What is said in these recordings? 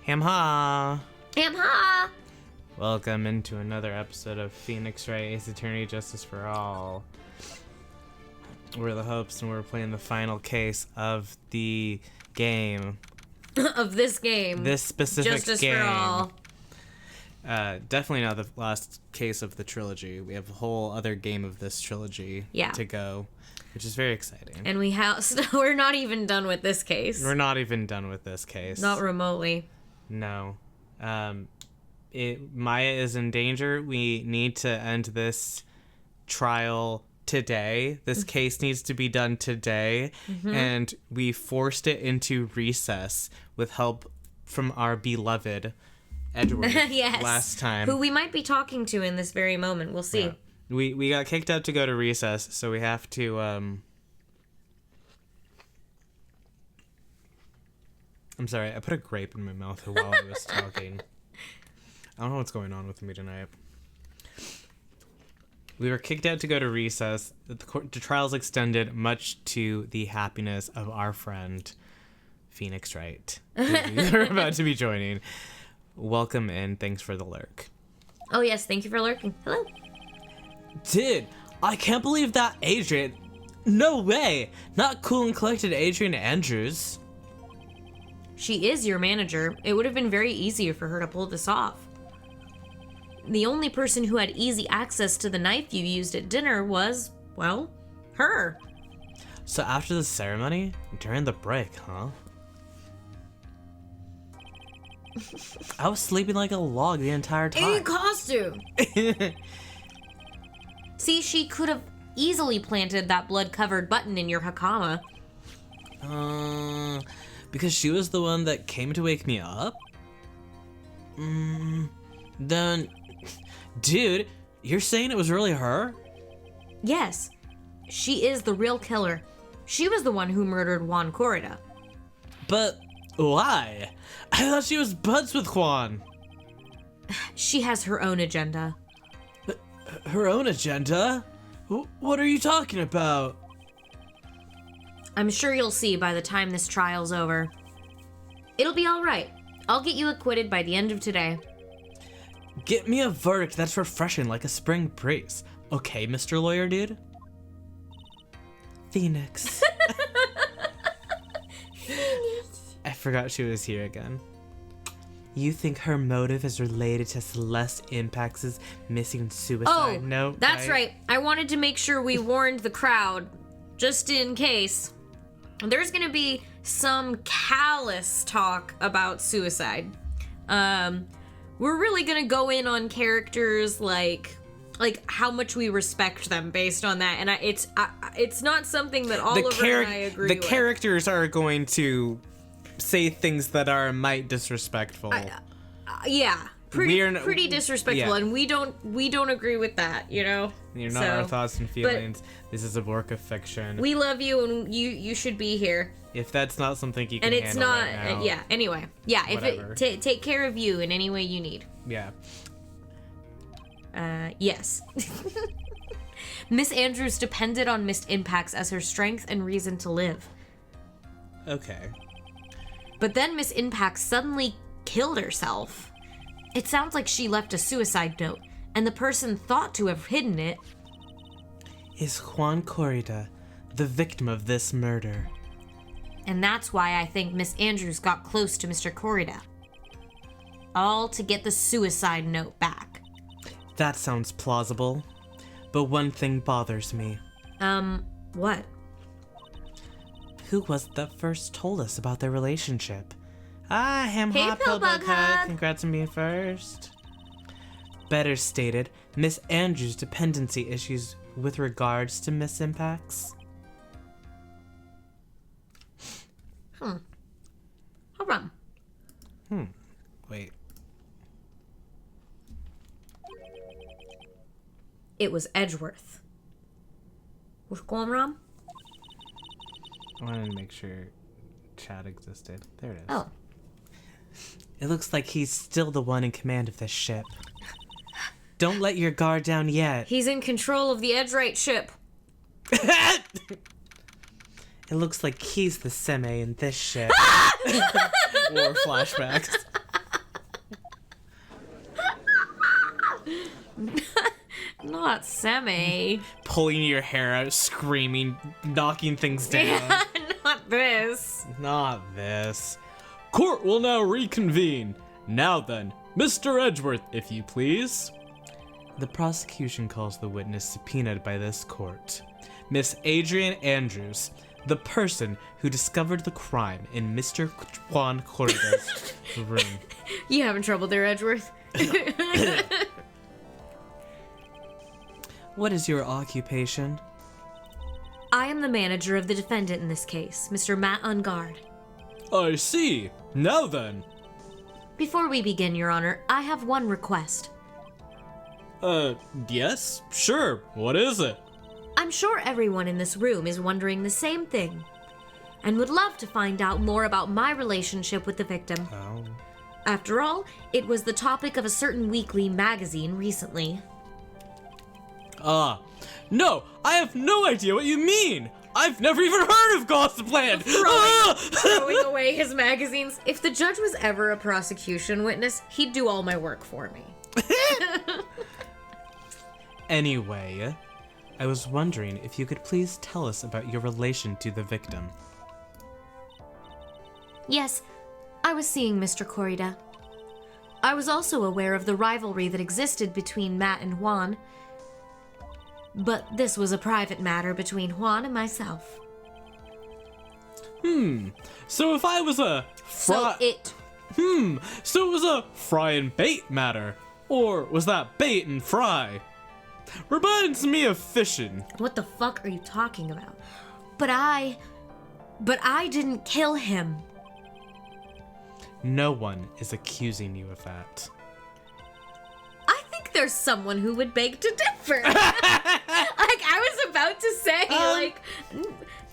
Ham-ha! Ham-ha! Welcome into another episode of Phoenix Wright, Ace Attorney Justice for All. We're the Hopes, and we're playing the final case of the game. Of this game. This specific Justice game. for All. Definitely not the last case of the trilogy. We have a whole other game of this trilogy to go, which is very exciting. And we're not even done with this case. We're not even done with this case. Not remotely. No. Maya is in danger. We need to end this trial today. This case needs to be done today. Mm-hmm. And we forced it into recess with help from our beloved Edgeworth yes. last time. Who we might be talking to in this very moment. We'll see. Yeah. We got kicked out to go to recess, so we have to... I'm sorry, I put a grape in my mouth while I was talking. I don't know what's going on with me tonight. We were kicked out to go to recess. The trial's extended, much to the happiness of our friend, Phoenix Wright, who we're about to be joining. Welcome in. Thanks for the lurk. Oh, yes. Thank you for lurking. Hello. Dude, I can't believe that Adrian... No way! Not cool and collected Adrian Andrews. She is your manager. It would have been very easy for her to pull this off. The only person who had easy access to the knife you used at dinner was, well, her. So after the ceremony, during the break, huh? I was sleeping like a log the entire time. In costume! See, she could have easily planted that blood-covered button in your hakama. Because she was the one that came to wake me up? Then... Dude, you're saying it was really her? Yes. She is the real killer. She was the one who murdered Juan Corrida. But why? I thought she was buds with Juan. She has her own agenda. Her own agenda? What are you talking about? I'm sure you'll see by the time this trial's over. It'll be all right. I'll get you acquitted by the end of today. Get me a verdict that's refreshing like a spring breeze. Okay, Mr. Lawyer Dude? Phoenix. Phoenix. I forgot she was here again. You think her motive is related to Celeste Impacts' missing suicide note? That's right. I wanted to make sure we warned the crowd, just in case. There's gonna be some callous talk about suicide. We're really gonna go in on characters like how much we respect them based on that, and it's not something that Oliver and I agree with. The characters are going to say things that are might disrespectful. Yeah, pretty disrespectful, and we don't agree with that. You know, you're not our thoughts and feelings. This is a work of fiction. We love you, and you should be here. If that's not something you can and it's handle not, right now, Anyway, yeah. Whatever. If it take care of you in any way you need. Yeah. Yes. Miss Andrews depended on Miss Impacts as her strength and reason to live. Okay. But then Miss Impacts suddenly killed herself. It sounds like she left a suicide note, and the person thought to have hidden it is Juan Corrida, the victim of this murder. And that's why I think Miss Andrews got close to Mr. Corrida. All to get the suicide note back. That sounds plausible. But one thing bothers me. What? Who was it that first told us about their relationship? Ham Hey, hop, Pillbug Hug. Congrats on being first. Better stated, Miss Andrews' dependency issues with regards to Miss Impacts. Hold on. Wait. It was Edgeworth. What's going on? I wanted to make sure chat existed. There it is. Oh. It looks like he's still the one in command of this ship. Don't let your guard down yet. He's in control of the Edgewright ship. It looks like he's the seme in this ship. War flashbacks. Not semi. Pulling your hair out, screaming, knocking things down. Not this. Not this. Court will now reconvene. Now then, Mr. Edgeworth, if you please. The prosecution calls the witness subpoenaed by this court. Miss Adrian Andrews, the person who discovered the crime in Mr. Juan Corrida's room. You having trouble there, Edgeworth? What is your occupation? I am the manager of the defendant in this case, Mr. Matt Ungard. I see. Now then. Before we begin, Your Honor, I have one request. Yes? Sure. What is it? I'm sure everyone in this room is wondering the same thing, and would love to find out more about my relationship with the victim. Oh. After all, it was the topic of a certain weekly magazine recently. No, I have no idea what you mean. I've never even heard of Gossipland. Throwing away his magazines. If the judge was ever a prosecution witness, he'd do all my work for me. Anyway, I was wondering if you could please tell us about your relation to the victim. Yes, I was seeing Mr. Corrida. I was also aware of the rivalry that existed between Matt and Juan, but this was a private matter between Juan and myself. So if I was a So it was a fry and bait matter. Or was that bait and fry? Reminds me of fishing. What the fuck are you talking about? But I didn't kill him. No one is accusing you of that. I think there's someone who would beg to differ. I was about to say,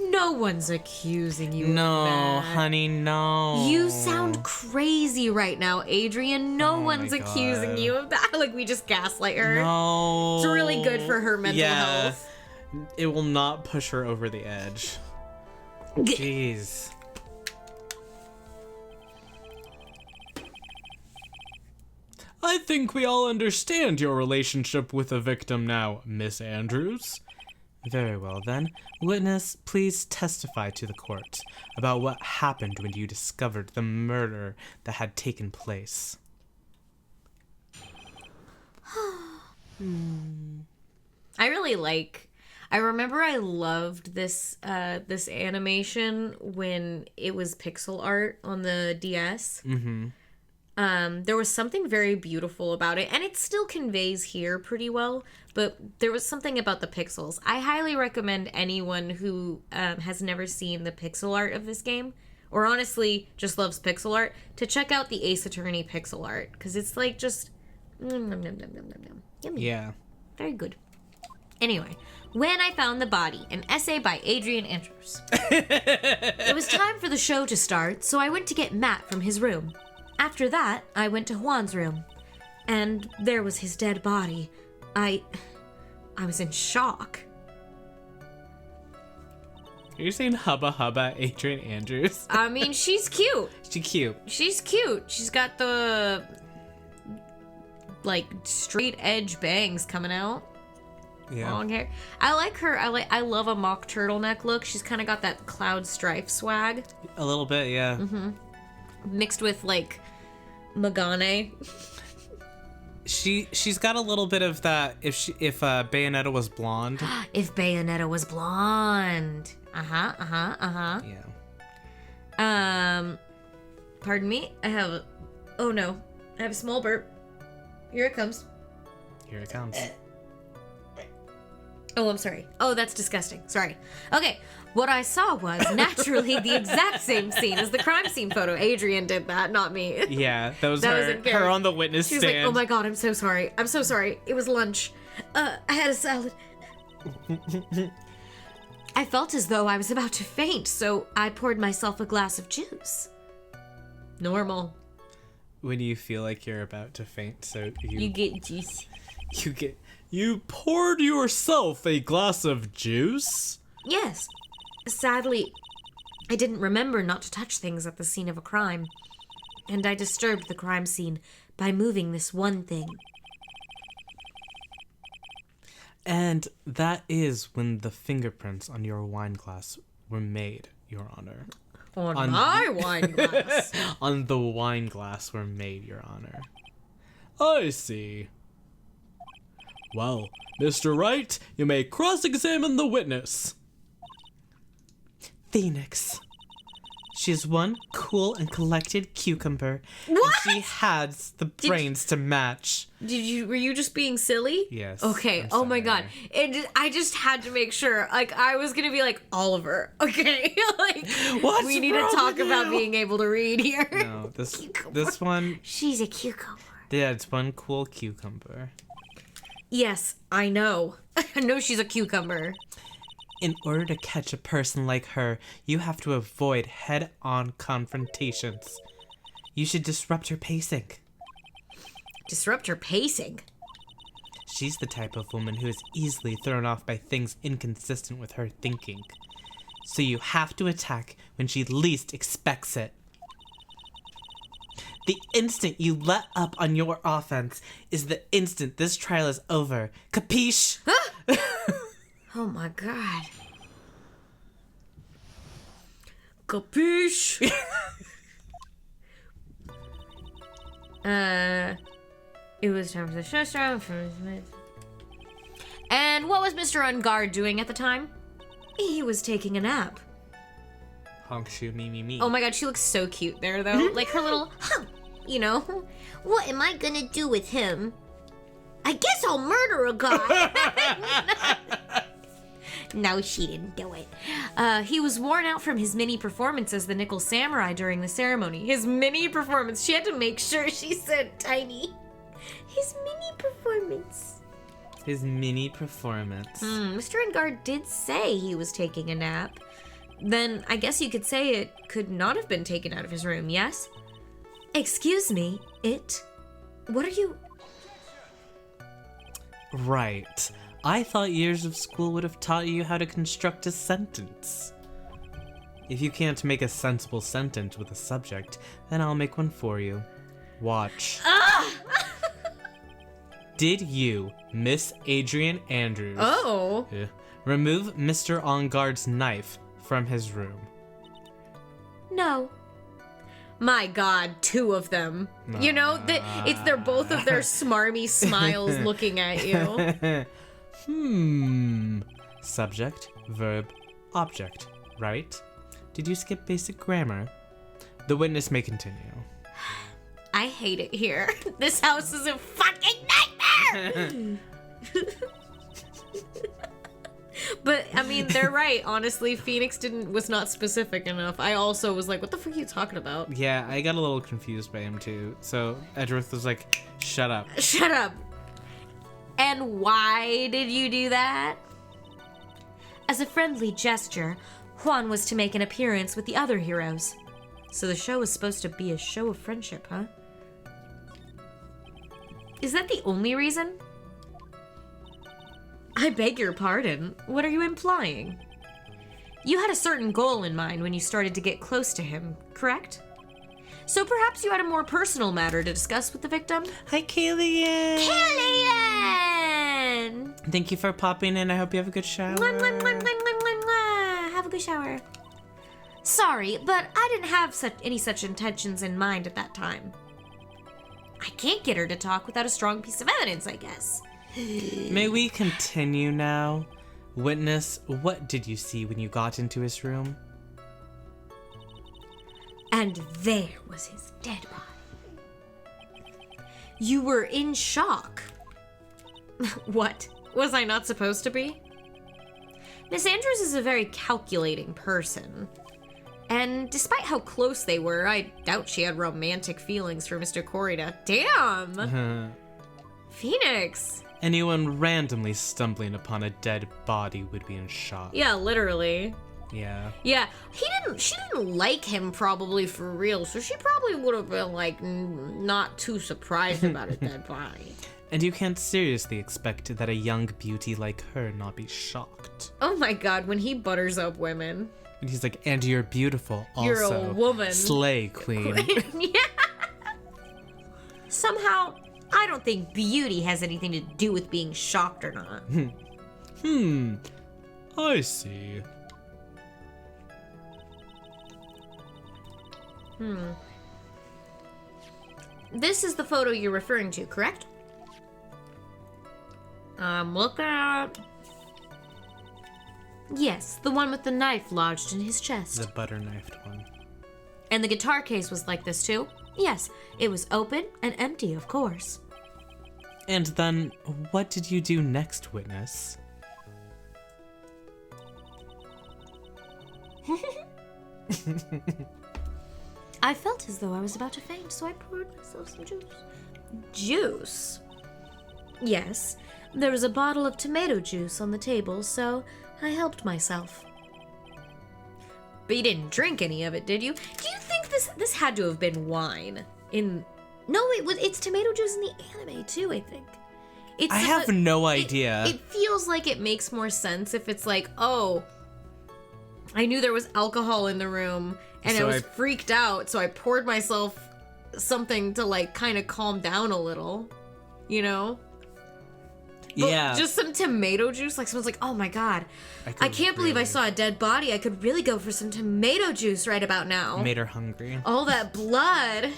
no one's accusing you of that. Honey, no. You sound crazy right now, Adrian. No one's my accusing God. you of that. Like, we just gaslight her. No. It's really good for her mental health. It will not push her over the edge. Jeez. I think we all understand your relationship with the victim now, Miss Andrews. Very well then. Witness, please testify to the court about what happened when you discovered the murder that had taken place. I remember I loved this this animation when it was pixel art on the DS. There was something very beautiful about it, and it still conveys here pretty well, but there was something about the pixels. I highly recommend anyone who has never seen the pixel art of this game, or honestly just loves pixel art, to check out the Ace Attorney pixel art, because it's like just... Yummy. Yeah. Very good. Anyway, when I found the body, an essay by Adrian Andrews. It was time for the show to start, so I went to get Matt from his room. After that, I went to Juan's room, and there was his dead body. I was in shock. Are you saying hubba hubba Adrian Andrews? I mean, she's cute. She's cute. She's cute. She's got the, like, straight edge bangs coming out. Yeah. Long hair. I like her. I love a mock turtleneck look. She's kind of got that cloud strife swag. A little bit, yeah. Mixed with, like, Magane. She's got a little bit of that if Bayonetta was blonde. If Bayonetta was blonde. Yeah. Pardon me? Oh no. I have a small burp. Here it comes. Here it comes. Oh, I'm sorry. Oh, that's disgusting. Sorry. Okay. What I saw was naturally the exact same scene as the crime scene photo. Adrian did that, not me. Yeah, that was in her on the witness She was stand. like, oh my god, I'm so sorry. I'm so sorry. It was lunch. I had a salad. I felt as though I was about to faint, so I poured myself a glass of juice. Normal. When you feel like you're about to faint, so You get juice. You poured yourself a glass of juice? Yes. Sadly, I didn't remember not to touch things at the scene of a crime, and I disturbed the crime scene by moving this one thing. And that is when the fingerprints on your wine glass were made, Your Honor. On my wine glass. On the wine glass were made, Your Honor. I see. Well, Mr. Wright, you may cross-examine the witness. Phoenix. She is one cool and collected cucumber. What? And she has the brains to match. Were you just being silly? Yes. Okay. I'm Oh my sorry. God. I just had to make sure. Like, I was gonna be like, Oliver. Okay. Like, What's we need to wrong talk with about you? being able to read here. No, this one, She's a cucumber. yeah, it's one cool cucumber. Yes, I know. I know she's a cucumber. In order to catch a person like her, you have to avoid head-on confrontations. You should disrupt her pacing. Disrupt her pacing. She's the type of woman who is easily thrown off by things inconsistent with her thinking. So you have to attack when she least expects it. The instant you let up on your offense is the instant this trial is over. Capiche? Oh my God. Capiche? It was time for the show start. And what was Mr. Ungard doing at the time? He was taking a nap. Honk shoe me me me. Oh my God, she looks so cute there though. Like her little, you know. What am I gonna do with him? I guess I'll murder a guy. No, she didn't do it. He was worn out from his mini performance as the Nickel Samurai during the ceremony. His mini performance. She had to make sure she said tiny. His mini performance. His mini performance. Mr. Ungard did say he was taking a nap. Then I guess you could say it could not have been taken out of his room, yes? Excuse me, what are you... Right. I thought years of school would have taught you how to construct a sentence. If you can't make a sensible sentence with a subject, then I'll make one for you. Watch. Did you, Miss Adrian Andrews, remove Mr. Ungard's knife from his room? No. My God, two of them. You know, they're both of their smarmy smiles looking at you. Subject, verb, object, right? Did you skip basic grammar? The witness may continue. I hate it here. This house is a fucking nightmare! But, I mean, they're right. Honestly, Phoenix was not specific enough. I also was like, what the fuck are you talking about? Yeah, I got a little confused by him too. So Edgeworth was like, shut up. Shut up. And why did you do that? As a friendly gesture, Juan was to make an appearance with the other heroes. So the show was supposed to be a show of friendship, huh? Is that the only reason? I beg your pardon. What are you implying? You had a certain goal in mind when you started to get close to him, correct? So perhaps you had a more personal matter to discuss with the victim? Hi, Killian! Killian! Thank you for popping in. I hope you have a good shower. Mwah, mwah, mwah, mwah, mwah, mwah, mwah. Have a good shower. Sorry, but I didn't have any such intentions in mind at that time. I can't get her to talk without a strong piece of evidence, I guess. May we continue now? Witness, what did you see when you got into his room? And there was his dead body. You were in shock. What? Was I not supposed to be? Miss Andrews is a very calculating person. And despite how close they were, I doubt she had romantic feelings for Mr. Corrida. Damn! Phoenix! Anyone randomly stumbling upon a dead body would be in shock. Yeah, literally. Yeah. Yeah, she didn't like him probably for real, so she probably would have been like not too surprised about a dead body. And you can't seriously expect that a young beauty like her not be shocked. Oh my God, when he butters up women. And he's like, and you're beautiful also. You're a woman. Slay, queen. Yeah. Somehow, I don't think beauty has anything to do with being shocked or not. I see. This is the photo you're referring to, correct? Look at... Yes, the one with the knife lodged in his chest. The butter-knifed one. And the guitar case was like this too? Yes, it was open and empty, of course. And then, what did you do next, witness? I felt as though I was about to faint, so I poured myself some juice. Juice? Yes, there was a bottle of tomato juice on the table, so I helped myself. But you didn't drink any of it, did you? Do you think this had to have been wine? No, it's tomato juice in the anime too, I think. I have no idea. It feels like it makes more sense if it's like, oh, I knew there was alcohol in the room and I was freaked out, so I poured myself something to like kind of calm down a little, you know? But yeah. Just some tomato juice, like someone's like, oh my god, I can't believe I saw a dead body. I could really go for some tomato juice right about now. Made her hungry. All that blood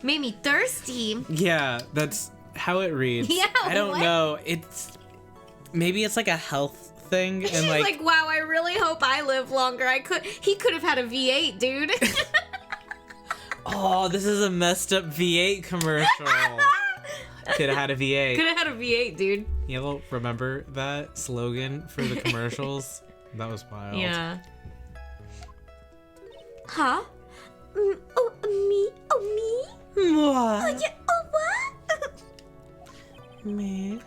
made me thirsty. Yeah, that's how it reads. Yeah, I don't know. Maybe it's like a health thing, and She's like, wow, I really hope I live longer. He could have had a V8, dude. Oh, this is a messed up V8 commercial. Could have had a V8. Could have had a V8, dude. You remember that slogan for the commercials? That was wild. Yeah. Huh? Me? What? Yeah, what? Me?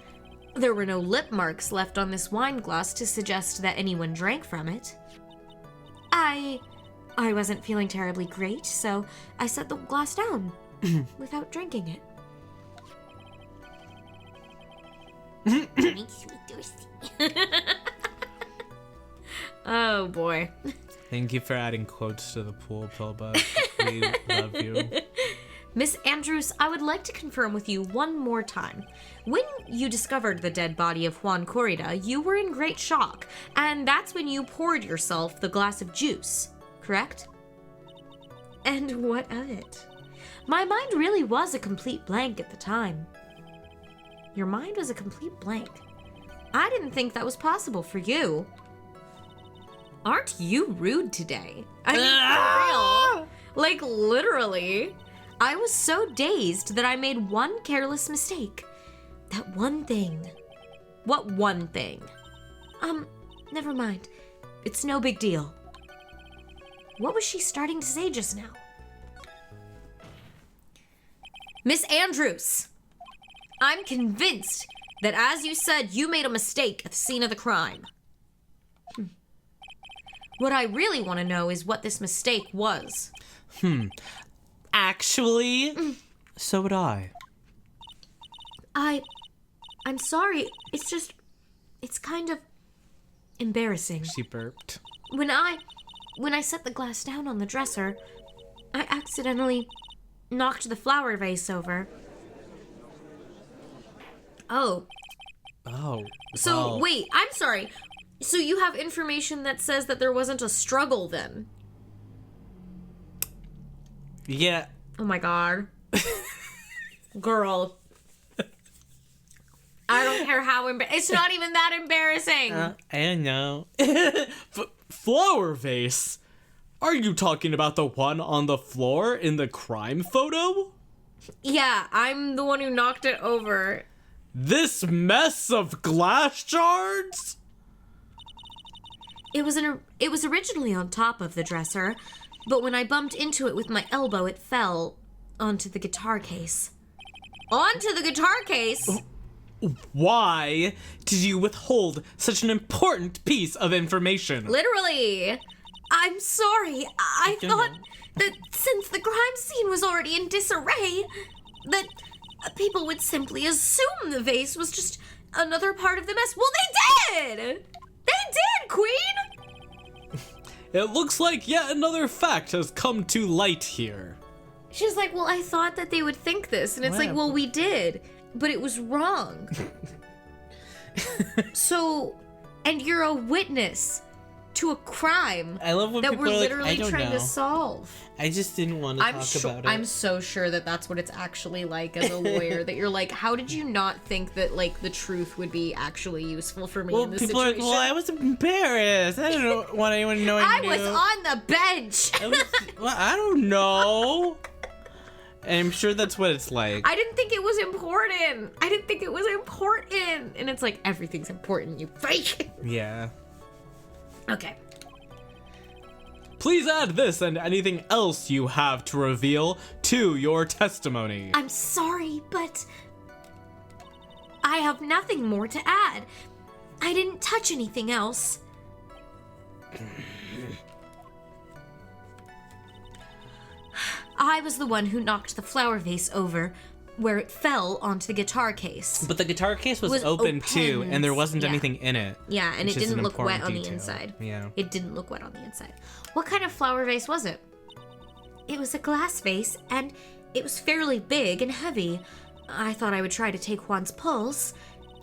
There were no lip marks left on this wine glass to suggest that anyone drank from it. I wasn't feeling terribly great, so I set the glass down without drinking it. Makes me thirsty. Oh boy. Thank you for adding quotes to the pool, Pilba. We love you. Miss Andrews, I would like to confirm with you one more time. When you discovered the dead body of Juan Corrida, you were in great shock, and that's when you poured yourself the glass of juice, correct? And what of it? My mind really was a complete blank at the time. Your mind was a complete blank. I didn't think that was possible for you. Aren't you rude today? I mean, for real. Like, literally. I was so dazed that I made one careless mistake. That one thing. What one thing? Never mind. It's no big deal. What was she starting to say just now? Miss Andrews, I'm convinced that as you said, you made a mistake at the scene of the crime. What I really want to know is what this mistake was. Actually, so would I. I'm sorry. It's kind of embarrassing. She burped. When I set the glass down on the dresser, I accidentally knocked the flower vase over. Oh. So, well. wait, I'm sorry. So you have information that says that there wasn't a struggle then? Yeah. Oh my god. Girl. I don't care how it's not even that embarrassing. I know. Flower vase? Are you talking about the one on the floor in the crime photo? Yeah, I'm the one who knocked it over. This mess of glass shards? It was originally on top of the dresser, but when I bumped into it with my elbow, it fell onto the guitar case. Onto the guitar case? Why did you withhold such an important piece of information? Literally. I'm sorry. I thought that since the crime scene was already in disarray, that people would simply assume the vase was just another part of the mess. Well, they did! They did, Queen! It looks like yet another fact has come to light here. She's like, well, I thought that they would think this. And it's like, well, we did. But it was wrong. So, And you're a witness to a crime I love when that people we're are like, literally I don't trying know. to solve. I just didn't want to talk about it. I'm so sure that that's what it's actually like as a lawyer. That you're like, how did you not think that like the truth would be actually useful for me in this people situation? are like, well, I was embarrassed. I don't want anyone knowing. I was on the bench. I don't know. And I'm sure that's what it's like. I didn't think it was important. And it's like, everything's important, you fake. Yeah. Okay. Please add this and anything else you have to reveal to your testimony. I'm sorry, but I have nothing more to add. I didn't touch anything else. I was the one who knocked the flower vase over where it fell onto the guitar case. But the guitar case was open too, and there wasn't anything in it. Yeah, and it didn't look wet on the detail. inside. Yeah. It didn't look wet on the inside. What kind of flower vase was it? It was a glass vase, and it was fairly big and heavy. I thought I would try to take Juan's pulse,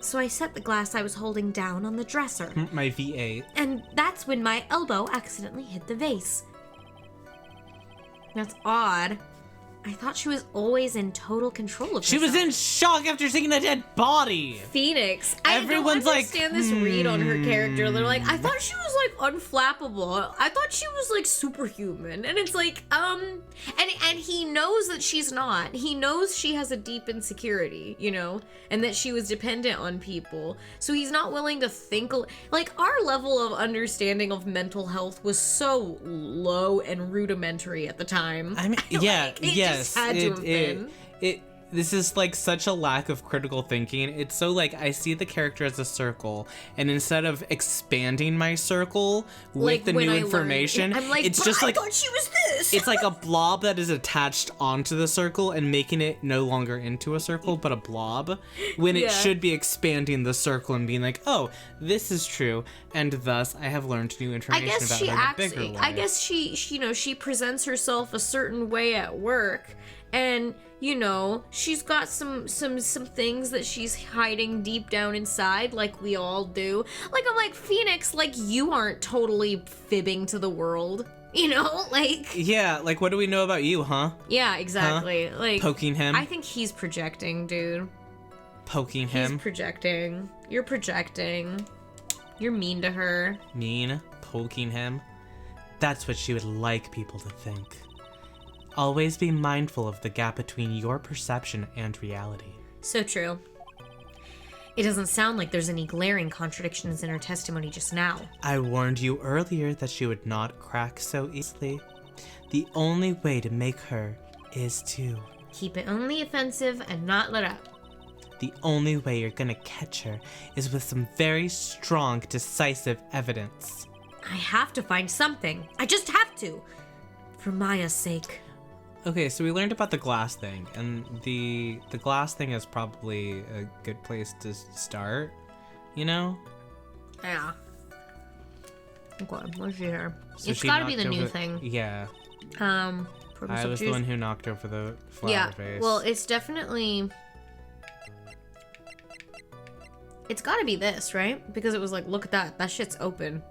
so I set the glass I was holding down on the dresser. My V8. And that's when my elbow accidentally hit the vase. That's odd. I thought she was always in total control of herself. She was in shock after seeing a dead body. Phoenix. Everyone's I don't understand this read on her character. They're like, I thought she was like unflappable. I thought she was like superhuman. And it's like, and he knows that she's not. He knows she has a deep insecurity, you know, and that she was dependent on people. So he's not willing to think, like, our level of understanding of mental health was so low and rudimentary at the time. I mean, yeah, like, it just had to have been. This is like such a lack of critical thinking. It's so like I see the character as a circle, and instead of expanding my circle with Like, the when new I information, learned, I'm like, it's but just I like thought she was this. it's like a blob that is attached onto the circle and making it no longer into a circle but a blob, when it should be expanding the circle and being like, oh, this is true, and thus I have learned new information about her in a bigger way. I guess she you know, she presents herself a certain way at work, and you know, she's got some things that she's hiding deep down inside, like we all do. Like, I'm like, Phoenix, like, you aren't totally fibbing to the world, you know? Like, Yeah, like what do we know about you, huh? yeah, exactly. Like, Poking him? I think he's projecting, dude. Poking him? He's projecting. You're projecting. You're mean to her. Mean? Poking him? That's what she would like people to think. Always be mindful of the gap between your perception and reality. So true. It doesn't sound like there's any glaring contradictions in her testimony just now. I warned you earlier that she would not crack so easily. The only way to make her is to... Keep it only offensive and not let up. The only way you're gonna catch her is with some very strong, decisive evidence. I have to find something. I just have to. For Maya's sake. Okay, so we learned about the glass thing, and the glass thing is probably a good place to start, you know? Yeah. Okay, let's see here. So It's she gotta be the knocked new over- thing. Yeah. Purpose I of was the juice. one who knocked over the flower Yeah, vase. well, it's definitely... It's gotta be this, right? Because it was like, look at that. That shit's open.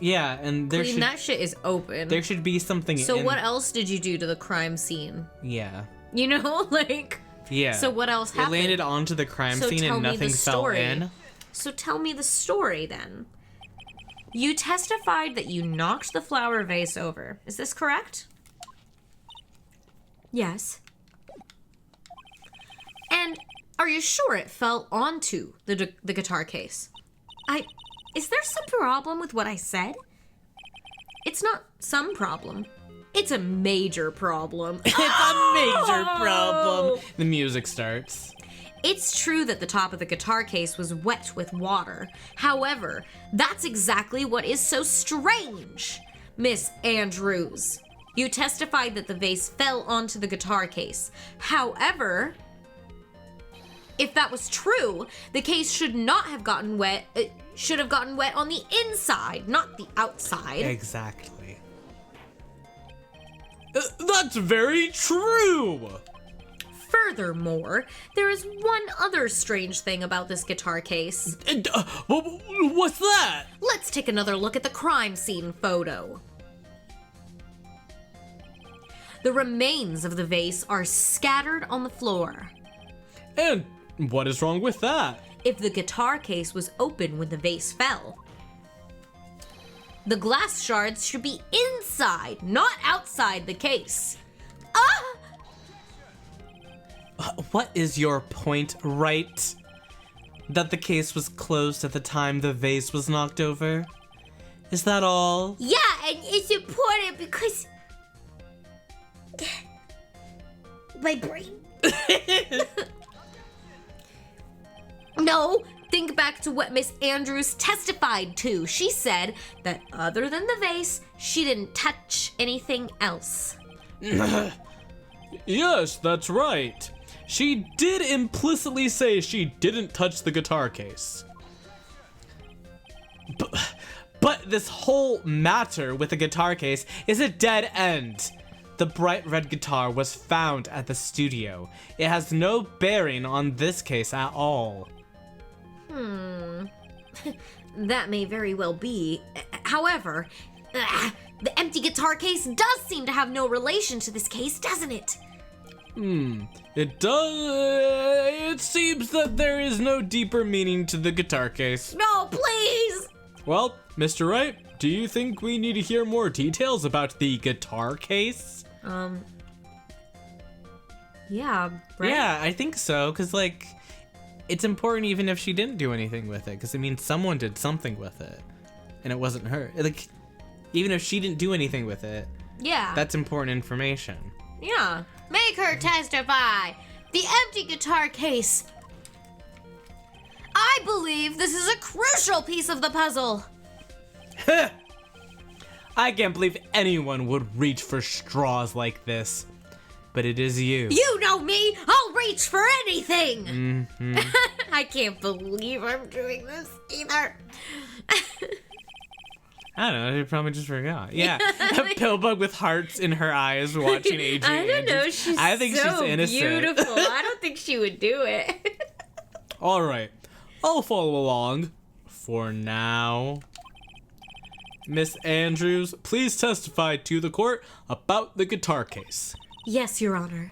Yeah, and there Clean, should that shit is open. there should be something. So what else did you do to the crime scene? Yeah. You know, like... Yeah. So what else happened? It landed onto the crime So scene tell and me the nothing fell story. in. So tell me the story then. You testified that you knocked the flower vase over. Is this correct? Yes. And are you sure it fell onto the guitar case? Is there some problem with what I said? It's not some problem. It's a major problem. It's a major problem. The music starts. It's true that the top of the guitar case was wet with water. However, that's exactly what is so strange, Miss Andrews. You testified that the vase fell onto the guitar case. However, if that was true, the case should not have gotten wet. It should have gotten wet on the inside, not the outside. Exactly. That's very true. Furthermore, there is one other strange thing about this guitar case. What's that? Let's take another look at the crime scene photo. The remains of the vase are scattered on the floor. And what is wrong with that? If the guitar case was open when the vase fell, the glass shards should be inside, not outside the case. Ah! What is your point, Wright? That the case was closed at the time the vase was knocked over? Is that all? Yeah, and it's important because my brain. No, think back to what Miss Andrews testified to. She said that other than the vase, she didn't touch anything else. Yes, that's right. She did implicitly say she didn't touch the guitar case. But this whole matter with the guitar case is a dead end. The bright red guitar was found at the studio. It has no bearing on this case at all. That may very well be. However, the empty guitar case does seem to have no relation to this case, doesn't it? It does. It seems that there is no deeper meaning to the guitar case. No, please! Well, Mr. Wright, do you think we need to hear more details about the guitar case? Yeah, right? Yeah, I think so, because, like, it's important even if she didn't do anything with it, because it means someone did something with it, and it wasn't her. Like, even if she didn't do anything with it, Yeah. that's important information. Yeah. Make her testify. The empty guitar case. I believe this is a crucial piece of the puzzle. I can't believe anyone would reach for straws like this, but it is you. You know me. I'll reach for anything. I can't believe I'm doing this either. I don't know, she probably just forgot. Yeah, a pillbug with hearts in her eyes watching AJ. I don't know. I think so she's innocent. beautiful. I don't think she would do it. All right, I'll follow along for now. Miss Andrews, please testify to the court about the guitar case. Yes, Your Honor.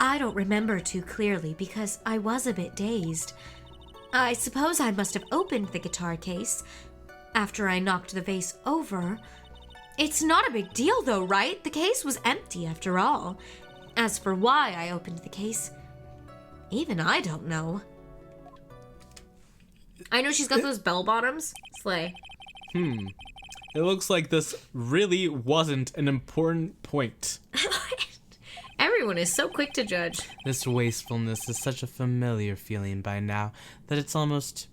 I don't remember too clearly because I was a bit dazed. I suppose I must have opened the guitar case after I knocked the vase over. It's not a big deal though, right? The case was empty after all. As for why I opened the case, even I don't know. I know she's got those bell bottoms. Slay. It looks like this really wasn't an important point. Everyone is so quick to judge. This wastefulness is such a familiar feeling by now that it's almost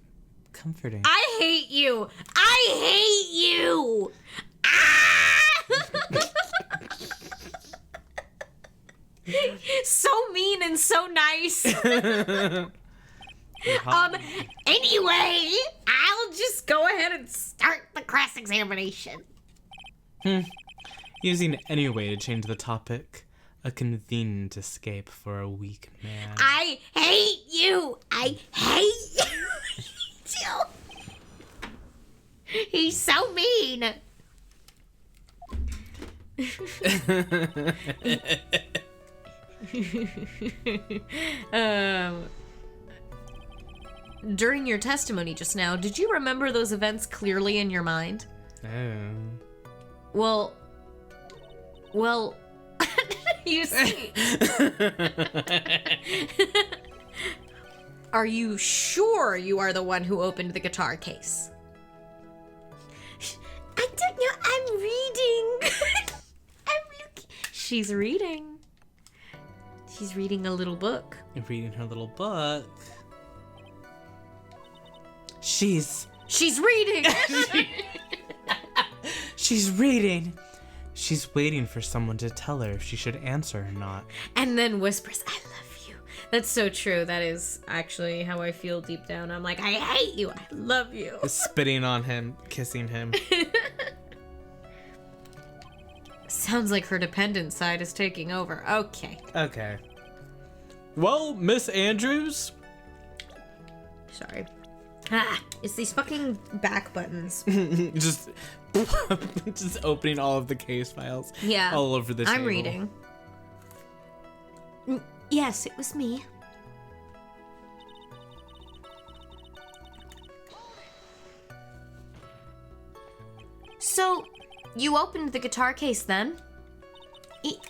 comforting. I hate you. I hate you. Ah! So mean and so nice. Anyway, I'll just go ahead and start the cross-examination. Using any way to change the topic. A convenient escape for a weak man. I hate you. I hate you. He's so mean. During your testimony just now, did you remember those events clearly in your mind? Oh. Well, you see. Are you sure you are the one who opened the guitar case? I don't know. I'm reading. She's reading. She's reading a little book. Reading her little book. She's reading. She's reading. She's waiting for someone to tell her if she should answer or not. And then whispers, I love you. That's so true. That is actually how I feel deep down. I'm like, I hate you. I love you. Spitting on him, kissing him. Sounds like her dependent side is taking over. Okay. Okay. Well, Miss Andrews? Sorry. It's these fucking back buttons. just opening all of the case files. Yeah. All over the table. I'm reading. Yes, it was me. So, you opened the guitar case then?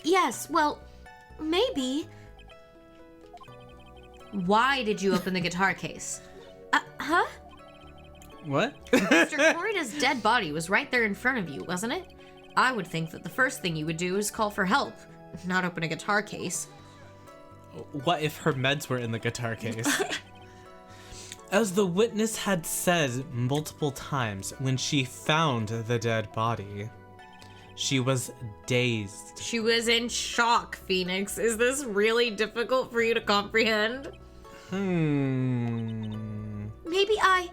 Yes, well, maybe. Why did you open the guitar case? Huh? What? Mr. Corrida's dead body was right there in front of you, wasn't it? I would think that the first thing you would do is call for help, not open a guitar case. What if her meds were in the guitar case? As the witness had said multiple times when she found the dead body, she was dazed. She was in shock, Phoenix. Is this really difficult for you to comprehend? Maybe I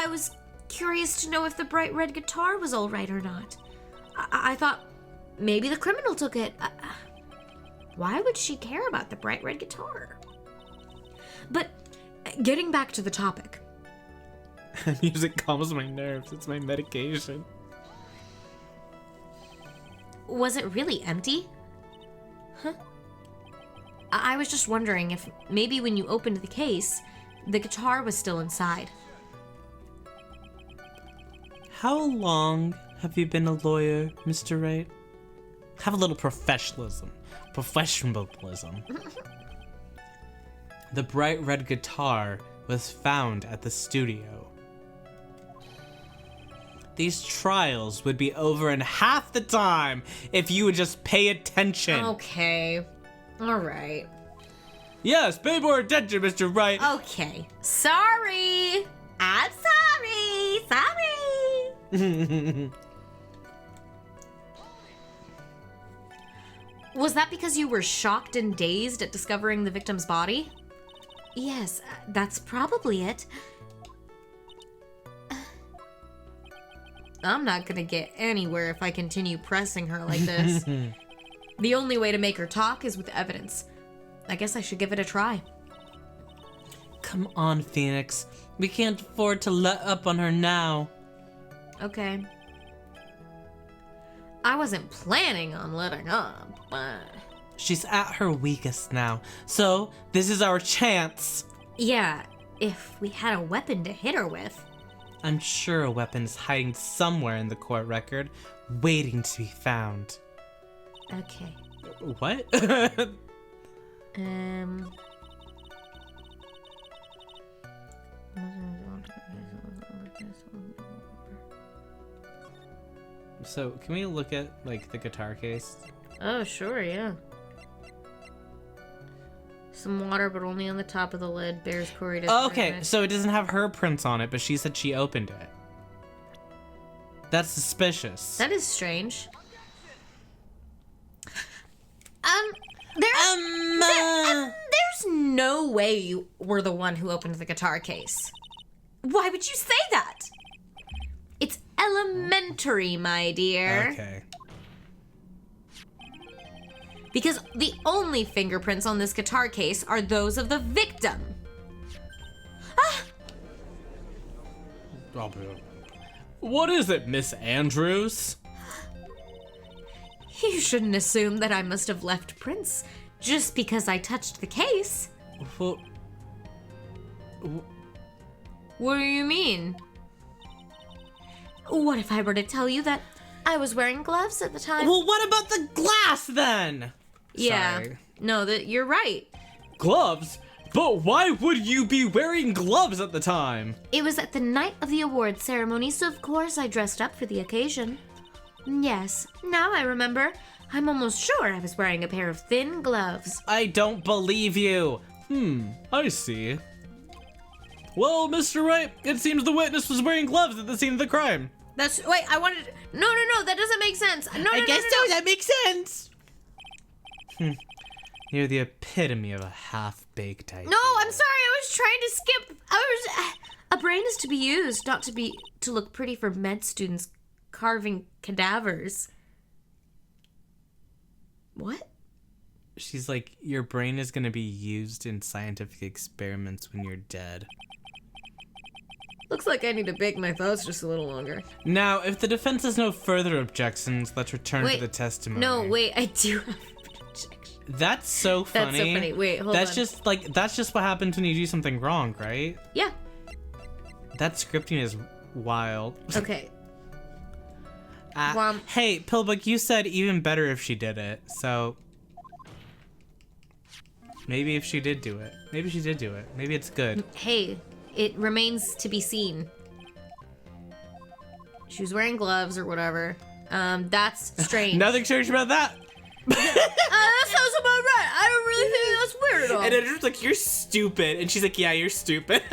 was curious to know if the bright red guitar was all right or not. I thought maybe the criminal took it. Why would she care about the bright red guitar? But getting back to the topic. Music calms my nerves. It's my medication. Was it really empty? Huh? I was just wondering if maybe when you opened the case, the guitar was still inside. How long have you been a lawyer, Mr. Wright? Have a little professionalism. Professionalism. The bright red guitar was found at the studio. These trials would be over in half the time if you would just pay attention. Okay. All right. Yes, pay more attention, Mr. Wright. Okay. Sorry. I'm sorry. Sorry. Was that because you were shocked and dazed at discovering the victim's body? Yes, that's probably it. I'm not gonna get anywhere if I continue pressing her like this. The only way to make her talk is with evidence. I guess I should give it a try. Come on, Phoenix. We can't afford to let up on her now. Okay. I wasn't planning on letting up, but... She's at her weakest now, so this is our chance. Yeah, if we had a weapon to hit her with. I'm sure a weapon is hiding somewhere in the court record, waiting to be found. Okay. What? So, can we look at, like, the guitar case? Oh, sure, yeah. Some water, but only on the top of the lid. Bears Corrida's. Okay, so it doesn't have her prints on it, but she said she opened it. That's suspicious. That is strange. There's no way you were the one who opened the guitar case. Why would you say that? It's elementary, my dear. Okay. Because the only fingerprints on this guitar case are those of the victim. What is it, Miss Andrews? You shouldn't assume that I must have left prints just because I touched the case. Well, What do you mean? What if I were to tell you that I was wearing gloves at the time? well, what about the glass then? Yeah. Sorry. No, you're right. Gloves? But why would you be wearing gloves at the time? It was at the night of the awards ceremony, so of course I dressed up for the occasion. Yes, now I remember. I'm almost sure I was wearing a pair of thin gloves. I don't believe you. I see. Well, Mr. Wright, it seems the witness was wearing gloves at the scene of the crime. Wait, I wanted... No, that doesn't make sense. No, that makes sense. You're the epitome of a half-baked idea. No, I'm sorry, I was trying to skip. A brain is to be used, not to look pretty for med students carving cadavers. What? She's like, your brain is going to be used in scientific experiments when you're dead. Looks like I need to bake my thoughts just a little longer. Now, if the defense has no further objections, let's return to the testimony. No, wait, I do have an objection. That's so funny. That's so funny. Wait, hold on. That's just what happens when you do something wrong, right? Yeah. That scripting is wild. Okay. Hey, Pillbook, you said even better if she did it, so... Maybe if she did do it. Maybe she did do it. Maybe it's good. Hey, it remains to be seen. She was wearing gloves or whatever. That's strange. Nothing strange about that. That sounds about right. I don't really think that's weird at all. And Edgeworth's like, you're stupid. And she's like, yeah, you're stupid.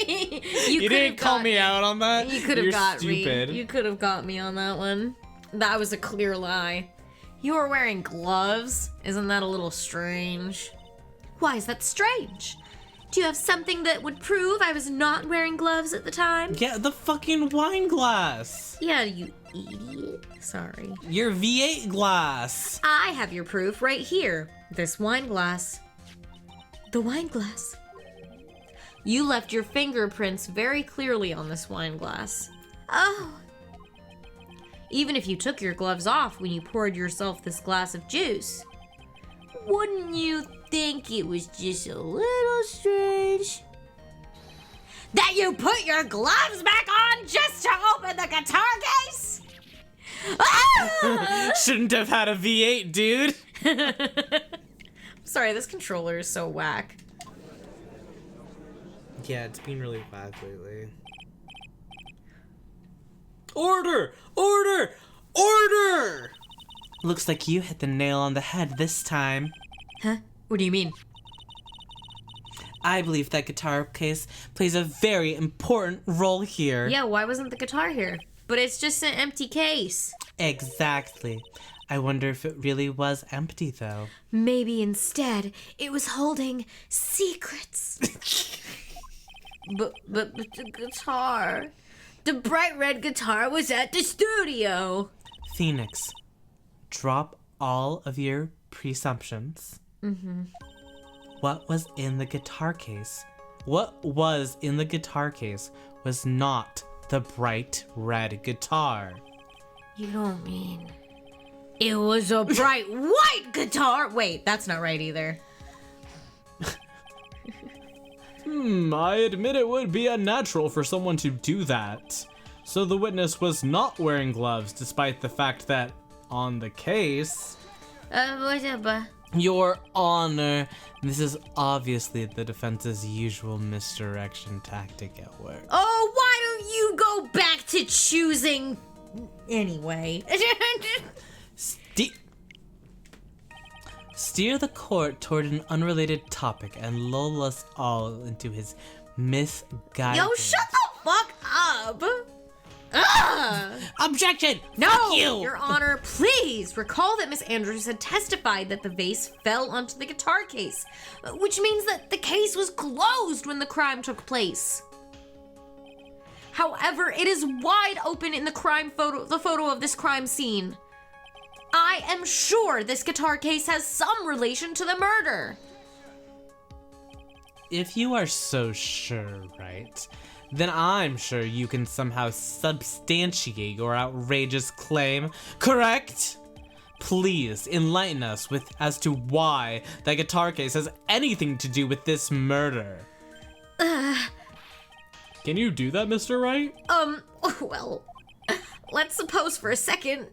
You didn't call me out on that. You could have got stupid. me. You could have got me on that one. That was a clear lie. You were wearing gloves? Isn't that a little strange? Why is that strange? Do you have something that would prove I was not wearing gloves at the time? Yeah, the fucking wine glass. Yeah, you idiot. Sorry. Your V8 glass. I have your proof right here. This wine glass. The wine glass. You left your fingerprints very clearly on this wine glass. Oh. Even if you took your gloves off when you poured yourself this glass of juice, wouldn't you think it was just a little strange that you put your gloves back on just to open the guitar case? Ah! Shouldn't have had a V8, dude. Sorry, this controller is so whack. Yeah, it's been really whack lately. Order! Order! Order! Looks like you hit the nail on the head this time. Huh? What do you mean? I believe that guitar case plays a very important role here. Yeah, why wasn't the guitar here? But it's just an empty case. Exactly. I wonder if it really was empty, though. Maybe instead it was holding secrets. But the guitar... The bright red guitar was at the studio. Phoenix, drop all of your presumptions. Mm-hmm. What was in the guitar case? What was in the guitar case was not the bright red guitar. You don't mean... It was a bright white guitar? Wait, that's not right either. I admit it would be unnatural for someone to do that. So the witness was not wearing gloves, despite the fact that on the case... Your Honor, this is obviously the defense's usual misdirection tactic at work. Oh, why don't you go back to choosing... Anyway. Steer the court toward an unrelated topic and lull us all into his misguided... Yo, shut the fuck up! Ugh. Objection! No, Fuck you! Your Honor, please recall that Miss Andrews had testified that the vase fell onto the guitar case, which means that the case was closed when the crime took place. However, it is wide open in the photo of this crime scene. I am sure this guitar case has some relation to the murder. If you are so sure, right, then I'm sure you can somehow substantiate your outrageous claim, correct? Please enlighten us as to why that guitar case has anything to do with this murder. Can you do that, Mr. Wright? Well, let's suppose for a second,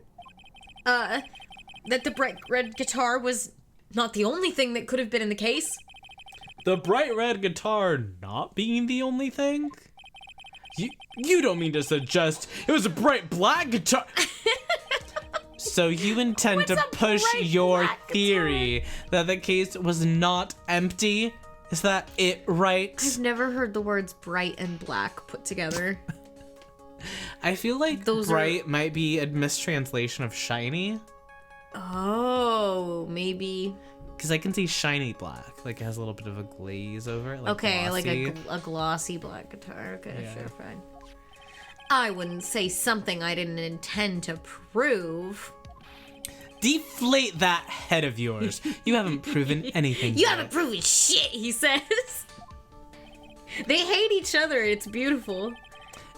that the bright red guitar was not the only thing that could have been in the case. The bright red guitar not being the only thing? You don't mean to suggest it was a bright black guitar? So you intend to push your theory that the case was not empty? Is that it, right? I've never heard the words bright and black put together. I feel like bright might be a mistranslation of shiny. Oh, maybe. Because I can see shiny black. Like, it has a little bit of a glaze over it. Like okay, glossy. like a glossy black guitar. Okay, Yeah. sure, fine. I wouldn't say something I didn't intend to prove. Deflate that head of yours. You haven't proven anything You yet. haven't proven shit, he says. They hate each other. It's beautiful.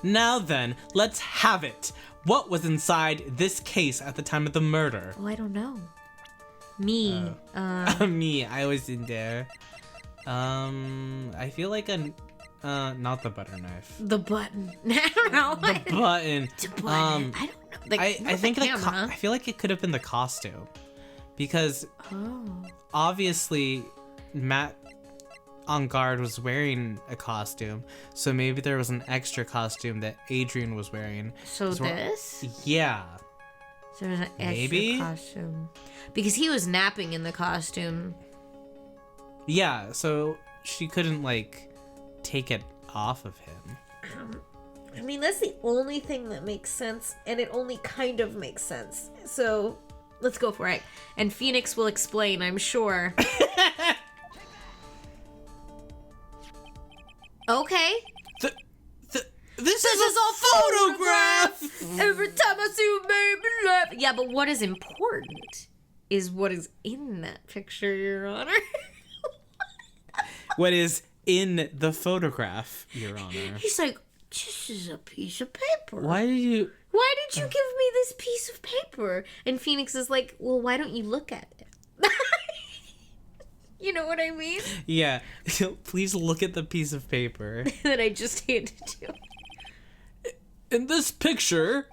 Now then, let's have it. What was inside this case at the time of the murder? Oh, I don't know. Me. Me, I was in there. I feel like not the butter knife. The button. I don't know. The button. The button. I don't know. I think the I feel like it could have been the costume, because obviously Matt on guard was wearing a costume, so maybe there was an extra costume that Adrian was wearing. So this? Yeah. So there's an extra costume. Because he was napping in the costume. Yeah, so she couldn't, like, take it off of him. I mean, that's the only thing that makes sense, and it only kind of makes sense. So, let's go for it. And Phoenix will explain, I'm sure. Okay. This is a photograph! Every time I see you, baby, laugh. Yeah, but what is important is what is in that picture, Your Honor. What is in the photograph, Your Honor? He's like, this is a piece of paper. Why did you give me this piece of paper? And Phoenix is like, well, why don't you look at it? You know what I mean? Yeah. Please look at the piece of paper that I just handed you. In this picture,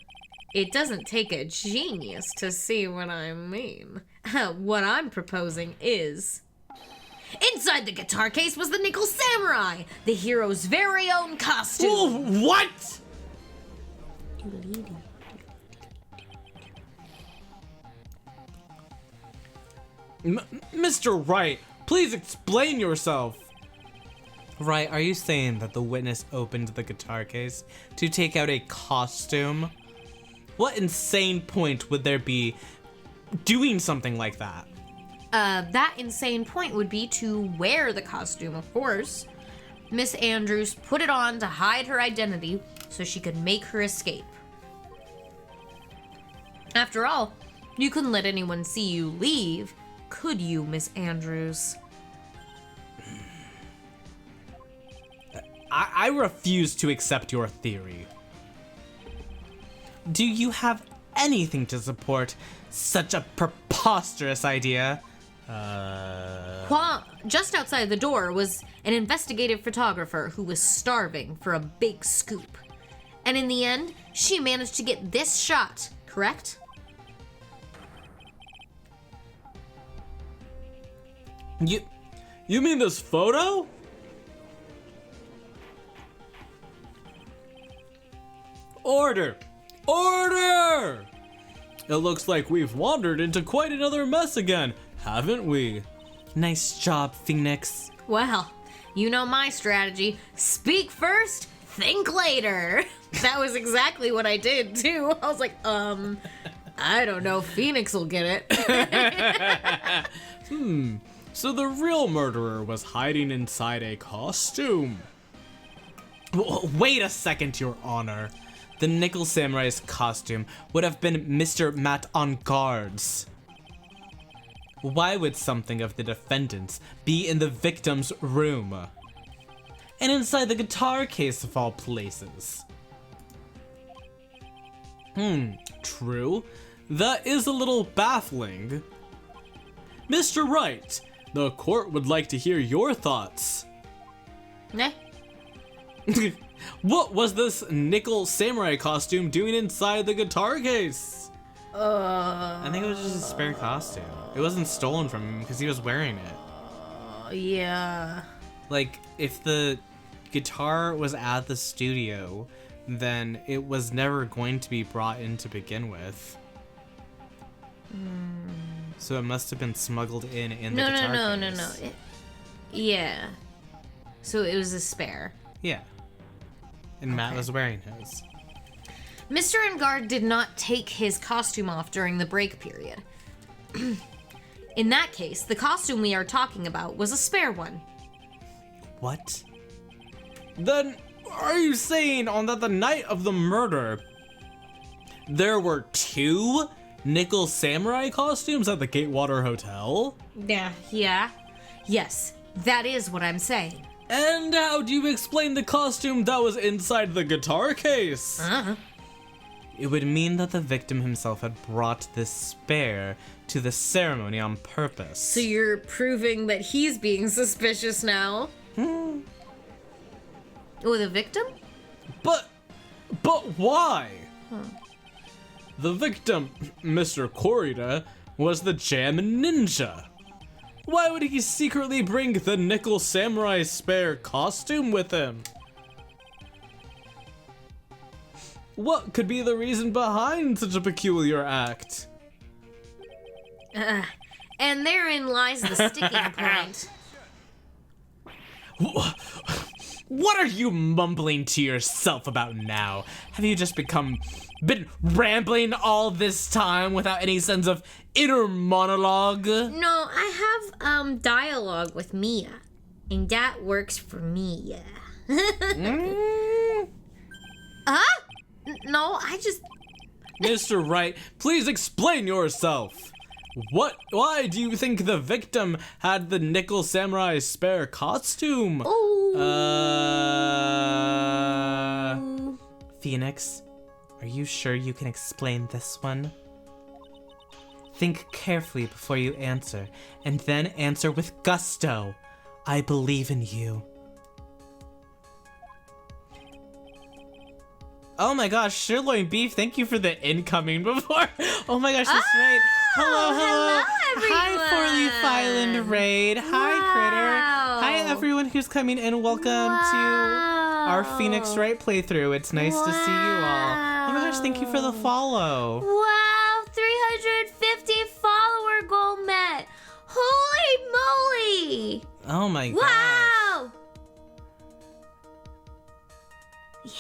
it doesn't take a genius to see what I mean. What I'm proposing is, inside the guitar case was the Nickel Samurai, the hero's very own costume. Oh, what? Mr. Wright, please explain yourself. Right, are you saying that the witness opened the guitar case to take out a costume? What insane point would there be doing something like that? That insane point would be to wear the costume, of course. Miss Andrews put it on to hide her identity so she could make her escape. After all, you couldn't let anyone see you leave, could you, Miss Andrews? I refuse to accept your theory. Do you have anything to support such a preposterous idea? Just outside the door was an investigative photographer who was starving for a big scoop. And in the end, she managed to get this shot, correct? You mean this photo? Order! Order! It looks like we've wandered into quite another mess again, haven't we? Nice job, Phoenix. Well, you know my strategy. Speak first, think later. That was exactly what I did, too. I was like, I don't know, Phoenix will get it. So the real murderer was hiding inside a costume. Wait a second, Your Honor. The Nickel Samurai's costume would have been Mr. Matt on guard's. Why would something of the defendant's be in the victim's room? And inside the guitar case of all places. True. That is a little baffling. Mr. Wright, the court would like to hear your thoughts. Nah. What was this Nickel Samurai costume doing inside the guitar case? I think it was just a spare costume. It wasn't stolen from him because he was wearing it. Yeah. Like, if the guitar was at the studio, then it was never going to be brought in to begin with. So it must have been smuggled in the guitar case. No. Yeah. So it was a spare. Yeah. And Matt was wearing his. Mr. Engard did not take his costume off during the break period. In that case, the costume we are talking about was a spare one. What? Then, are you saying on that the night of the murder, there were two nickel samurai costumes at the Gatewater Hotel? Yeah. Yes, that is what I'm saying. And how do you explain the costume that was inside the guitar case? It would mean that the victim himself had brought this spare to the ceremony on purpose. So you're proving that he's being suspicious now? Oh, the victim? But why? The victim, Mr. Korida, was the Jam Ninja. Why would he secretly bring the nickel samurai spare costume with him? What could be the reason behind such a peculiar act? And therein lies the sticking point. What are you mumbling to yourself about now? Have you just been rambling all this time without any sense of inner monologue? No, I have dialogue with Mia, and that works for me. No, I just... Mr. Wright, please explain yourself. Why do you think the victim had the nickel samurai spare costume? Phoenix, are you sure you can explain this one? Think carefully before you answer, and then answer with gusto. I believe in you. Oh my gosh, sirloin beef, thank you for the incoming before. Oh my gosh, that's right. Hello, everyone. Hi, Four Leaf Island Raid. Hi, Critter. Hi, everyone who's coming in. Welcome to our Phoenix Wright playthrough. It's nice to see you all. Oh my gosh, thank you for the follow. Wow, 350 follower goal met. Holy moly. Oh my gosh. Wow.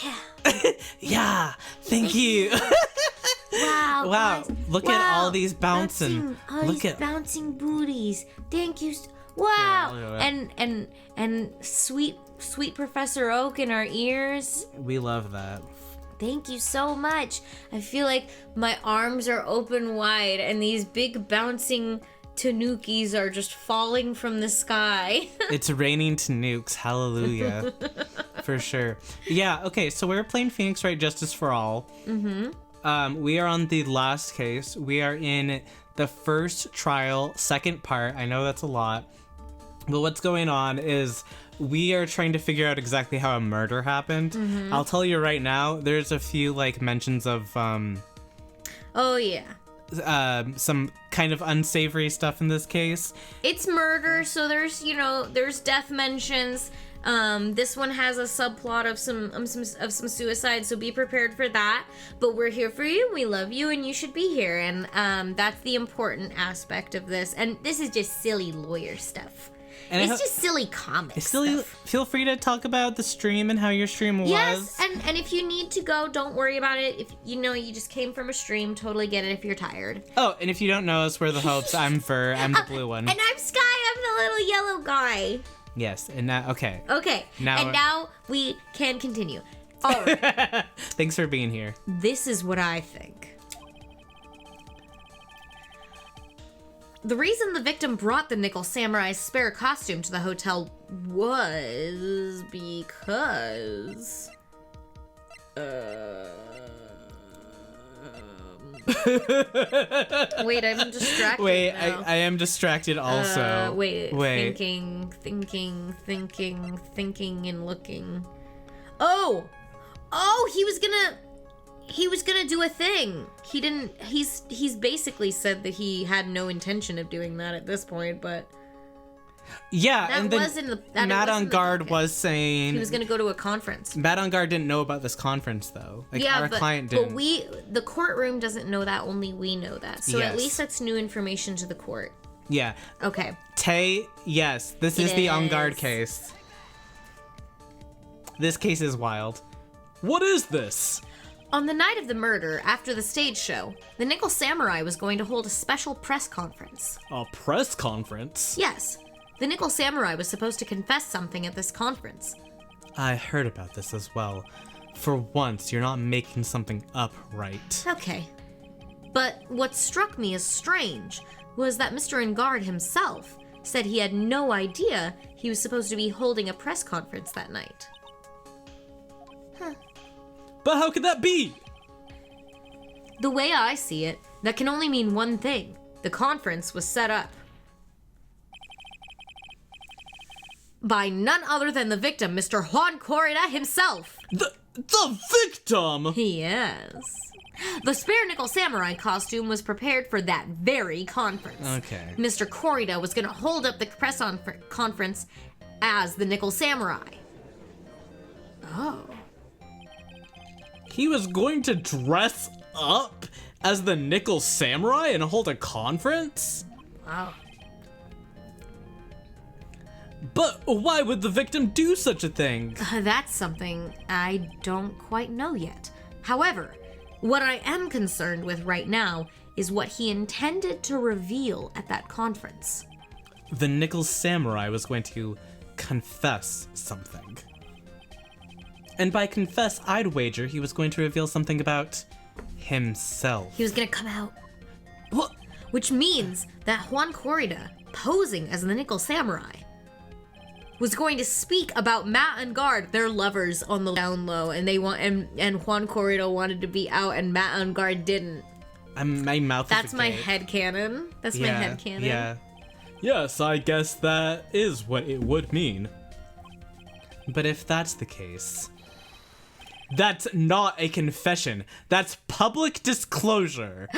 Yeah. Yeah, thank you. Wow. Wow, guys. look at all these bouncing. Look at bouncing booties. Thank you. Wow. Yeah, look at that. And sweet Professor Oak in our ears. We love that. Thank you so much. I feel like my arms are open wide and these big bouncing tanukis are just falling from the sky. It's raining tanukes. Hallelujah. For sure. Yeah, okay, so we're playing Phoenix Wright Justice for All. We are on the last case. We are in the first trial, second part. I know that's a lot. But what's going on is we are trying to figure out exactly how a murder happened. I'll tell you right now, there's a few like mentions of Oh yeah. some kind of unsavory stuff in this case. It's murder, so there's death mentions. This one has a subplot of some suicide, so be prepared for that. But we're here for you. We love you, and you should be here. And that's the important aspect of this. And this is just silly lawyer stuff. And it's just silly comic stuff. Feel free to talk about the stream and how your stream was. Yes, and if you need to go, don't worry about it. If you just came from a stream, totally get it if you're tired. Oh, and if you don't know us, we're the Hopes. I'm Fur. I'm the blue one. And I'm Sky. I'm the little yellow guy. Yes, and now, okay. Okay, now we can continue. All right. Thanks for being here. This is what I think. The reason the victim brought the Nickel Samurai's spare costume to the hotel was because... Wait, I'm distracted. Wait, now. I am distracted also. Wait. Thinking, and looking. Oh, he was gonna do a thing. He didn't. He's basically said that he had no intention of doing that at this point, but. Yeah, that and then Matt on Guard was saying he was gonna go to a conference. Matt on Guard didn't know about this conference though. Like our client didn't. But the courtroom doesn't know that. Only we know that. So Yes. at least that's new information to the court. Yeah. Okay. Tay, yes, this is the on Guard case. This case is wild. What is this? On the night of the murder, after the stage show, the Nickel Samurai was going to hold a special press conference. A press conference? Yes. The Nickel Samurai was supposed to confess something at this conference. I heard about this as well. For once, you're not making something up right. Okay. But what struck me as strange was that Mr. Engard himself said he had no idea he was supposed to be holding a press conference that night. But how could that be? The way I see it, that can only mean one thing. The conference was set up by none other than the victim, Mr. Juan Corrida himself. The victim? Yes. The spare nickel samurai costume was prepared for that very conference. Okay. Mr. Corrida was going to hold up the press conference as the nickel samurai. Oh. He was going to dress up as the nickel samurai and hold a conference? Wow. But why would the victim do such a thing? That's something I don't quite know yet. However, what I am concerned with right now is what he intended to reveal at that conference. The nickel samurai was going to confess something. And by confess, I'd wager he was going to reveal something about himself. He was gonna come out. What? Which means that Juan Corrida, posing as the nickel samurai, was going to speak about Matt and Guard, their lovers on the down low, and Juan Corrida wanted to be out and Matt and Guard didn't. My mouth That's is my agape. headcanon. That's my headcanon. Yeah. Yes, I guess that is what it would mean. But if that's the case, that's not a confession. That's public disclosure.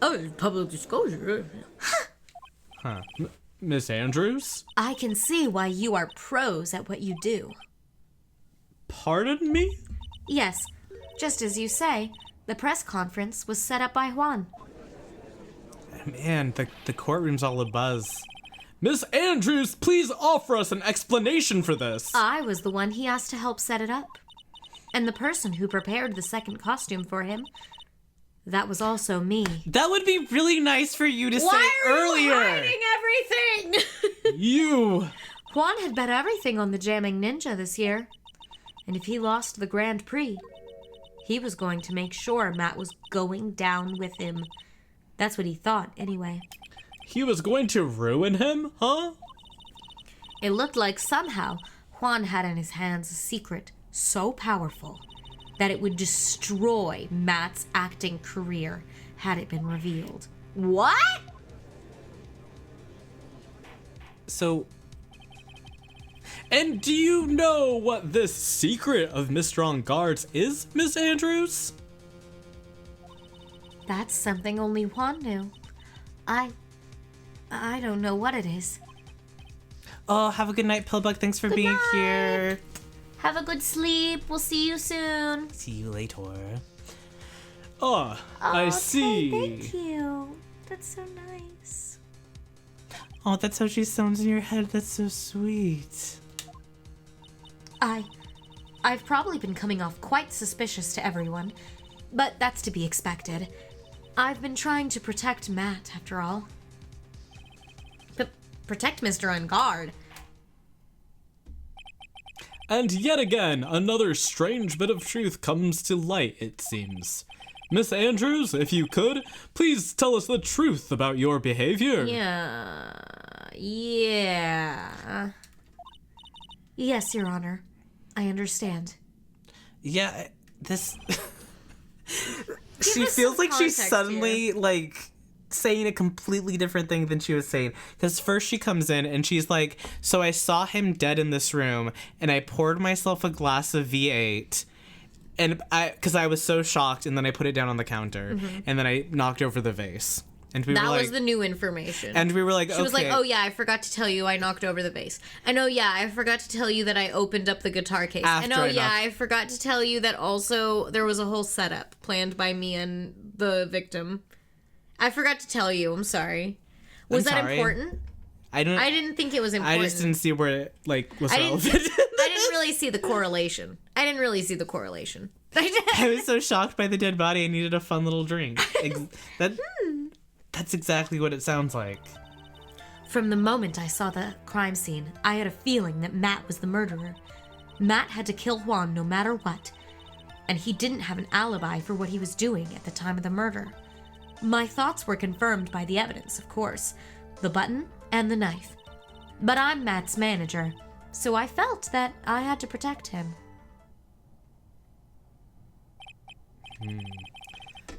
Oh, public disclosure. Huh. Miss Andrews? I can see why you are pros at what you do. Pardon me? Yes, just as you say, the press conference was set up by Juan. Man, the courtroom's all abuzz. Miss Andrews, please offer us an explanation for this. I was the one he asked to help set it up. And the person who prepared the second costume for him, that was also me. That would be really nice for you to say earlier. Why are you hiding everything? You... Juan had bet everything on the jamming ninja this year. And if he lost the Grand Prix, he was going to make sure Matt was going down with him. That's what he thought, anyway. He was going to ruin him, huh? It looked like somehow Juan had in his hands a secret so powerful that it would destroy Matt's acting career had it been revealed. What? So, And do you know what this secret of Mr. Engard's is, Miss Andrews? That's something only Juan knew. I don't know what it is. oh, have a good night, Pillbug. Thanks for being night. here. Have a good sleep. We'll see you soon. See you later. Oh, I see. Thank you. That's so nice. Oh, that's how she sounds in your head. That's so sweet. I've probably been coming off quite suspicious to everyone, but that's to be expected. I've been trying to protect Matt, after all. Protect Mr. Engard? And yet again, another strange bit of truth comes to light, it seems. Miss Andrews, if you could, please tell us the truth about your behavior. Yeah. Yes, Your Honor. I understand. Yeah, this... she us feels some like she's context suddenly, like, saying a completely different thing than she was saying. Because first she comes in and she's like, so I saw him dead in this room, and I poured myself a glass of V8, and because I was so shocked, and then I put it down on the counter, and then I knocked over the vase. And we That were like, was the new information. and we were like, She okay. was like, oh yeah, I forgot to tell you I knocked over the vase. And oh yeah, I forgot to tell you that I opened up the guitar case. After and oh I yeah, knocked- I forgot to tell you that also there was a whole setup planned by me and the victim. I forgot to tell you, I'm sorry. Was I'm that sorry. important? I didn't think it was important. I just didn't see where it, like, was I didn't, relevant. I didn't really see the correlation. I was so shocked by the dead body, I needed a fun little drink. That's exactly what it sounds like. From the moment I saw the crime scene, I had a feeling that Matt was the murderer. Matt had to kill Juan no matter what, and he didn't have an alibi for what he was doing at the time of the murder. My thoughts were confirmed by the evidence, of course. The button and the knife. But I'm Matt's manager, so I felt that I had to protect him.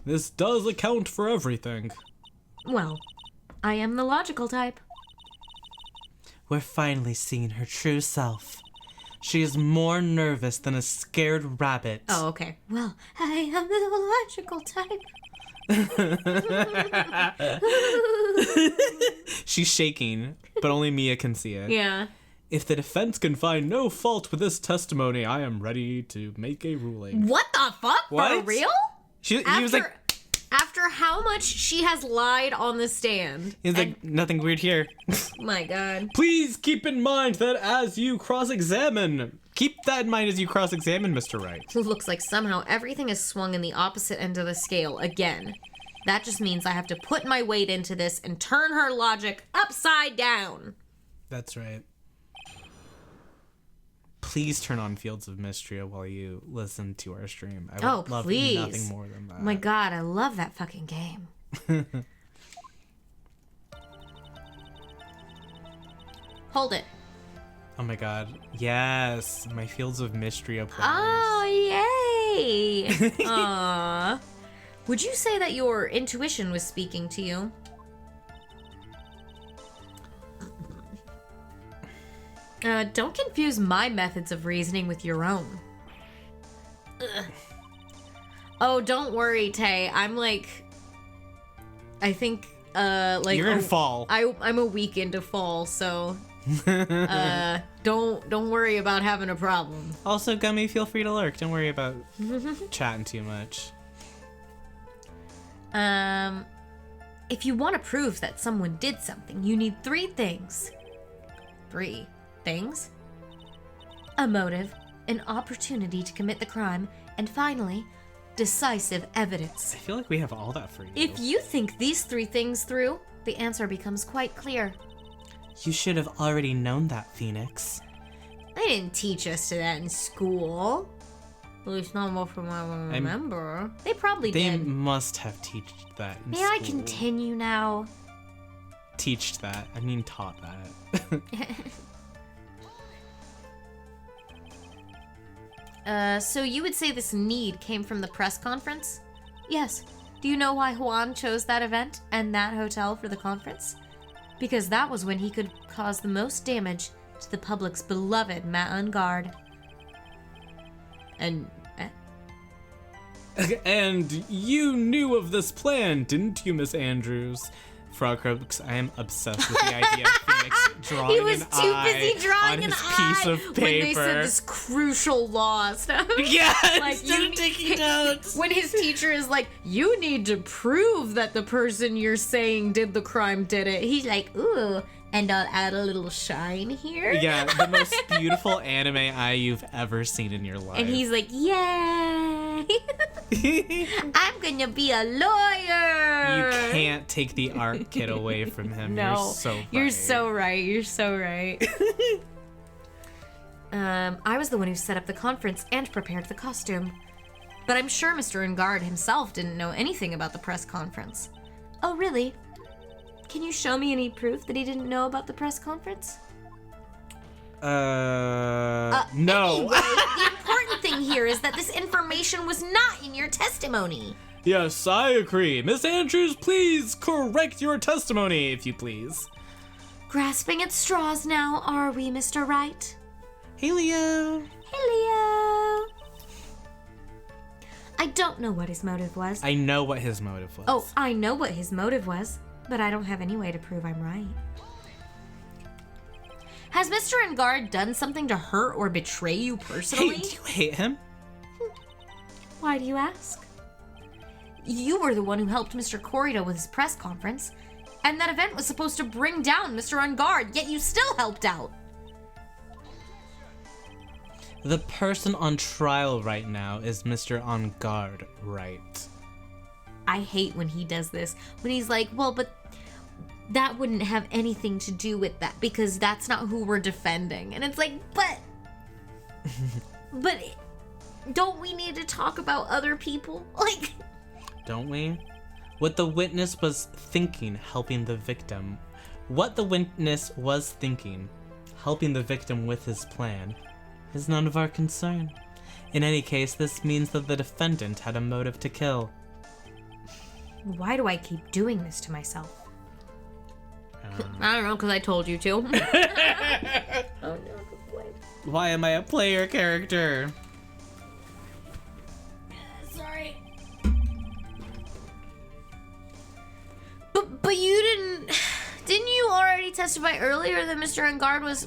This does account for everything. Well, I am the logical type. We're finally seeing her true self. She is more nervous than a scared rabbit. Oh, okay. Well, I am the logical type. She's shaking, but only Mia can see it. Yeah. If the defense can find no fault with this testimony, I am ready to make a ruling. What the fuck? For What? real? He was like, After how much she has lied on the stand. he's like, nothing weird here. My God. Please keep in mind that as you cross-examine, Keep that in mind as you cross-examine Mr. Wright. Looks like somehow everything is swung in the opposite end of the scale again. That just means I have to put my weight into this and turn her logic upside down. That's right. Please turn on Fields of Mystria while you listen to our stream. I would love please. nothing more than that. Oh my God, I love that fucking game. Hold it. Oh my God. Yes. My Fields of Mystria players. Oh, yay! Aww. Would you say that your intuition was speaking to you? Don't confuse my methods of reasoning with your own. Ugh. Oh, don't worry, Tay. I'm like... I think, like... You're in fall. I'm a week into fall, so... don't worry about having a problem. Also, Gummy, feel free to lurk. Don't worry about chatting too much. If you want to prove that someone did something, you need 3 things. 3 things? A motive, an opportunity to commit the crime, and finally, decisive evidence. I feel like we have all that for you. If you think these 3 things through, the answer becomes quite clear. You should have already known that, Phoenix. They didn't teach us that in school. At least not more from what I remember. They probably They did. must have teached that in May school. I continue now? Teached that. I mean, taught that. So you would say this need came from the press conference? Yes. Do you know why Juan chose that event and that hotel for the conference? Because that was when he could cause the most damage to the public's beloved Matt Ungard. And... And you knew of this plan, didn't you, Miss Andrews? Frogcrux, I am obsessed with the idea of Phoenix drawing he was an too busy eye drawing on an his eye piece of paper. when they said this crucial law stuff. Yeah, Like, instead you of taking notes. When his teacher is like, you need to prove that the person you're saying did the crime did it. He's like, ooh, and I'll add a little shine here. Yeah, the most beautiful anime eye you've ever seen in your life. And he's like, yay! I'm gonna be a lawyer! You can't take the art kid away from him. No, You're so right. You're so right. You're so right. I was the one who set up the conference and prepared the costume. But I'm sure Mr. Ungard himself didn't know anything about the press conference. Oh, really? Can you show me any proof that he didn't know about the press conference? No. Anyway, the important thing here is that this information was not in your testimony. Yes, I agree. Miss Andrews, please correct your testimony, if you please. Grasping at straws now, are we, Mr. Wright? Hey, Leo. Hey, Leo. I don't know what his motive was. I know what his motive was. Oh, I know what his motive was, but I don't have any way to prove I'm right. Has Mr. Ungard done something to hurt or betray you personally? Hey, do you hate him? Why do you ask? You were the one who helped Mr. Corrida with his press conference, and that event was supposed to bring down Mr. Ungard, yet you still helped out. The person on trial right now is Mr. On Guard Wright. I hate when he does this. When he's like, well, but that wouldn't have anything to do with that because that's not who we're defending. And it's like, but don't we need to talk about other people? Like, Don't we? what the witness was thinking helping the victim. What the witness was thinking helping the victim with his plan is none of our concern. In any case, this means that the defendant had a motive to kill. Why do I keep doing this to myself? I don't know, because I told you to. Oh no, good boy. Why am I a player character? Sorry. But you didn't you already testify earlier that Mr. Engard was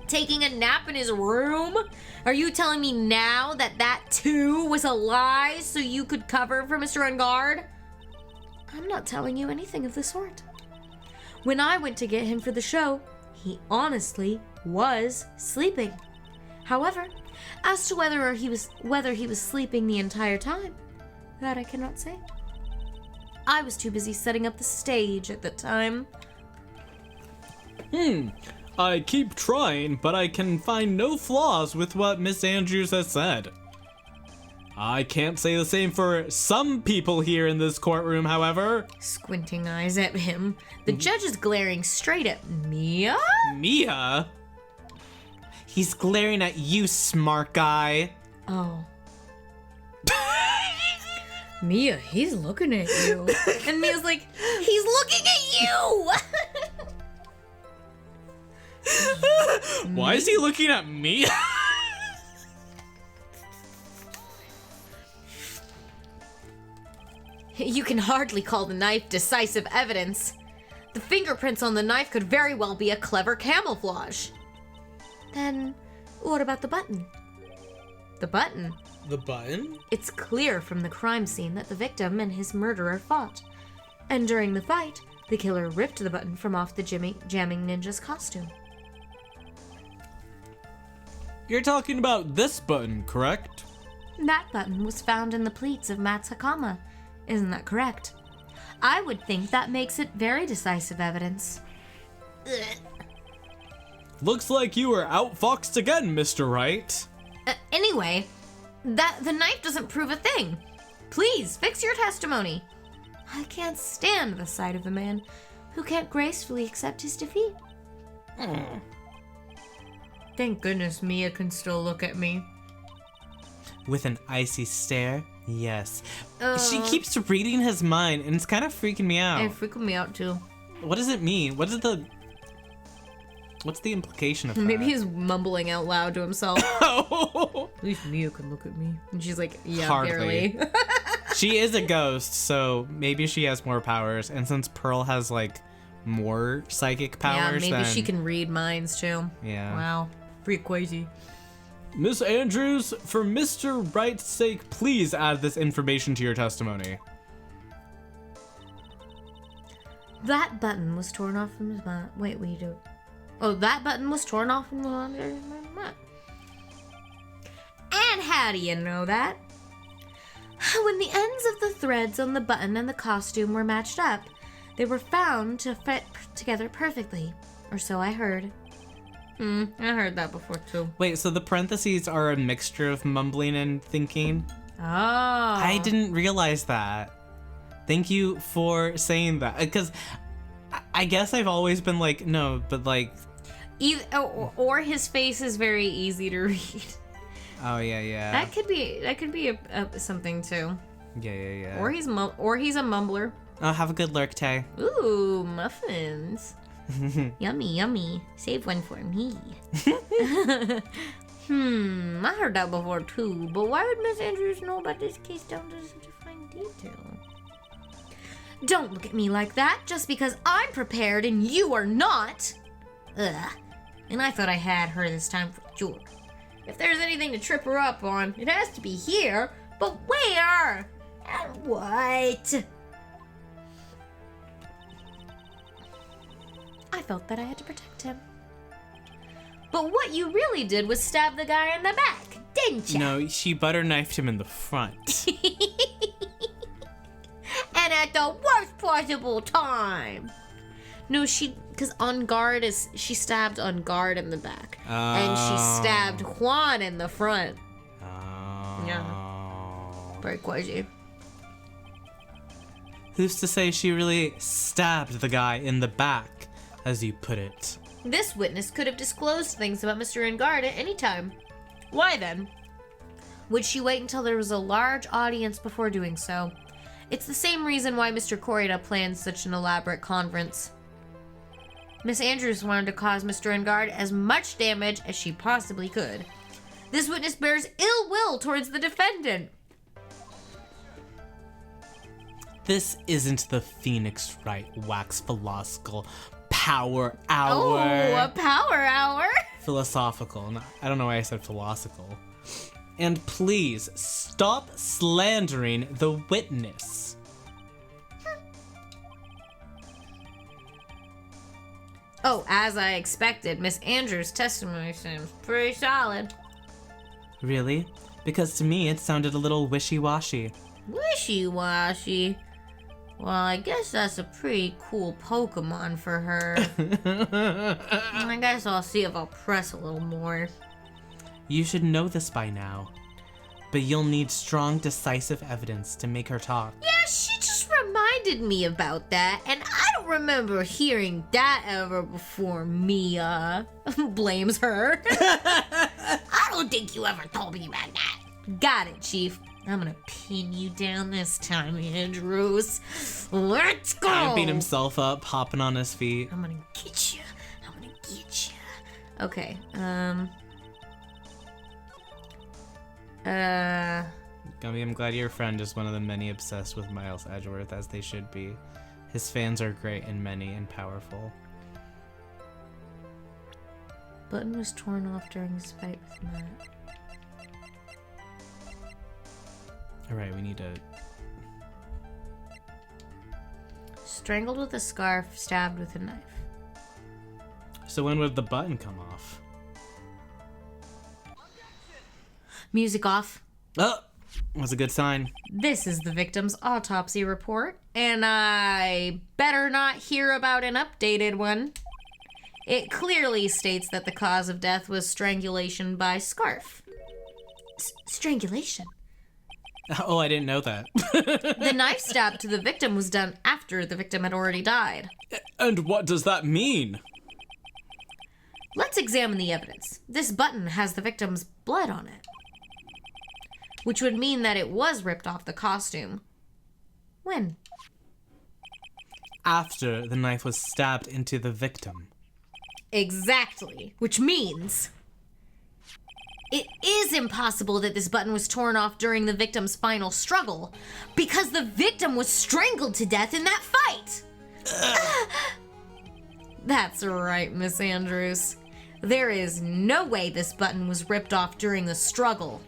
taking a nap in his room? Are you telling me now that that too was a lie so you could cover for Mr. Engard? I'm not telling you anything of the sort. When I went to get him for the show, he honestly was sleeping. However, as to whether he was sleeping the entire time, that I cannot say. I was too busy setting up the stage at the time. I keep trying, but I can find no flaws with what Miss Andrews has said. I can't say the same for some people here in this courtroom, however. Squinting eyes at him, the judge is glaring straight at Mia? Mia? He's glaring at you, smart guy. Oh. Mia, he's looking at you. And Mia's like, he's looking at you! Why is he looking at me? You can hardly call the knife decisive evidence. The fingerprints on the knife could very well be a clever camouflage. Then, what about the button? The button? The button? It's clear from the crime scene that the victim and his murderer fought. And during the fight, the killer ripped the button from off the jamming ninja's costume. You're talking about this button, correct? That button was found in the pleats of Matt's Hakama. Isn't that correct? I would think that makes it very decisive evidence. Looks like you were outfoxed again, Mr. Wright. Anyway, the knife doesn't prove a thing. Please, fix your testimony. I can't stand the sight of a man who can't gracefully accept his defeat. Thank goodness Mia can still look at me. With an icy stare? Yes. She keeps reading his mind, and it's kind of freaking me out. It's freaking me out, too. What does it mean? What's the implication of that? Maybe he's mumbling out loud to himself. Oh. At least Mia can look at me. And she's like, yeah, Hardly. barely. She is a ghost, so maybe she has more powers. And since Pearl has, like, more psychic powers, yeah, maybe then... she can read minds, too. Yeah. Wow. Pretty crazy. Miss Andrews, for Mr. Wright's sake, please add this information to your testimony. That button was torn off from his mat. Wait, what do you do? Oh, that button was torn off from his mat. And how do you know that? When the ends of the threads on the button and the costume were matched up, they were found to fit together perfectly. Or so I heard. I heard that before too. Wait, so the parentheses are a mixture of mumbling and thinking? Oh. I didn't realize that. Thank you for saying that. Because I guess I've always been like, no, but like... Or his face is very easy to read. Oh, yeah. That could be a something too. Yeah. Or he's a mumbler. Oh, have a good lurk, Tay. Ooh, muffins. Yummy. Save one for me. I heard that before too, but why would Miss Andrews know about this case down to such a fine detail? Don't look at me like that just because I'm prepared and you are not. Ugh. And I thought I had her this time for sure. If there's anything to trip her up on, it has to be here. But where? And what? I felt that I had to protect him. But what you really did was stab the guy in the back, didn't you? No, she butter knifed him in the front. And at the worst possible time. No, because on guard she stabbed on guard in the back. Oh. And she stabbed Juan in the front. Oh. Yeah. Very crazy. Who's to say she really stabbed the guy in the back, as you put it? This witness could have disclosed things about Mr. Engard at any time. Why then? Would she wait until there was a large audience before doing so? It's the same reason why Mr. Corrida planned such an elaborate conference. Miss Andrews wanted to cause Mr. Engard as much damage as she possibly could. This witness bears ill will towards the defendant. This isn't the Phoenix Wright wax philosophical power hour. Oh, a power hour? Philosophical. No, I don't know why I said philosophical. And please, stop slandering the witness. Oh, as I expected, Miss Andrews' testimony seems pretty solid. Really? Because to me it sounded a little wishy-washy. Wishy-washy? Well, I guess that's a pretty cool Pokemon for her. I guess I'll see if I'll press a little more. You should know this by now. But you'll need strong, decisive evidence to make her talk. Yeah, she just reminded me about that, and I don't remember hearing that ever before Mia blames her. I don't think you ever told me about that. Got it, Chief. I'm gonna pin you down this time, Andrews. Let's go! Amping himself up, hopping on his feet. I'm gonna get you. I'm gonna get you. Okay, Gumby, I'm glad your friend is one of the many obsessed with Miles Edgeworth, as they should be. His fans are great and many and powerful. Button was torn off during his fight with Matt. Alright, we need to... Strangled with a scarf, stabbed with a knife. So when would the button come off? Music off. Oh! Was a good sign. This is the victim's autopsy report, and I better not hear about an updated one. It clearly states that the cause of death was strangulation by scarf. Strangulation? Oh, I didn't know that. The knife stab to the victim was done after the victim had already died. And what does that mean? Let's examine the evidence. This button has the victim's blood on it, which would mean that it was ripped off the costume. When? After the knife was stabbed into the victim. Exactly, which means it is impossible that this button was torn off during the victim's final struggle, because the victim was strangled to death in that fight. That's right, Miss Andrews. There is no way this button was ripped off during the struggle.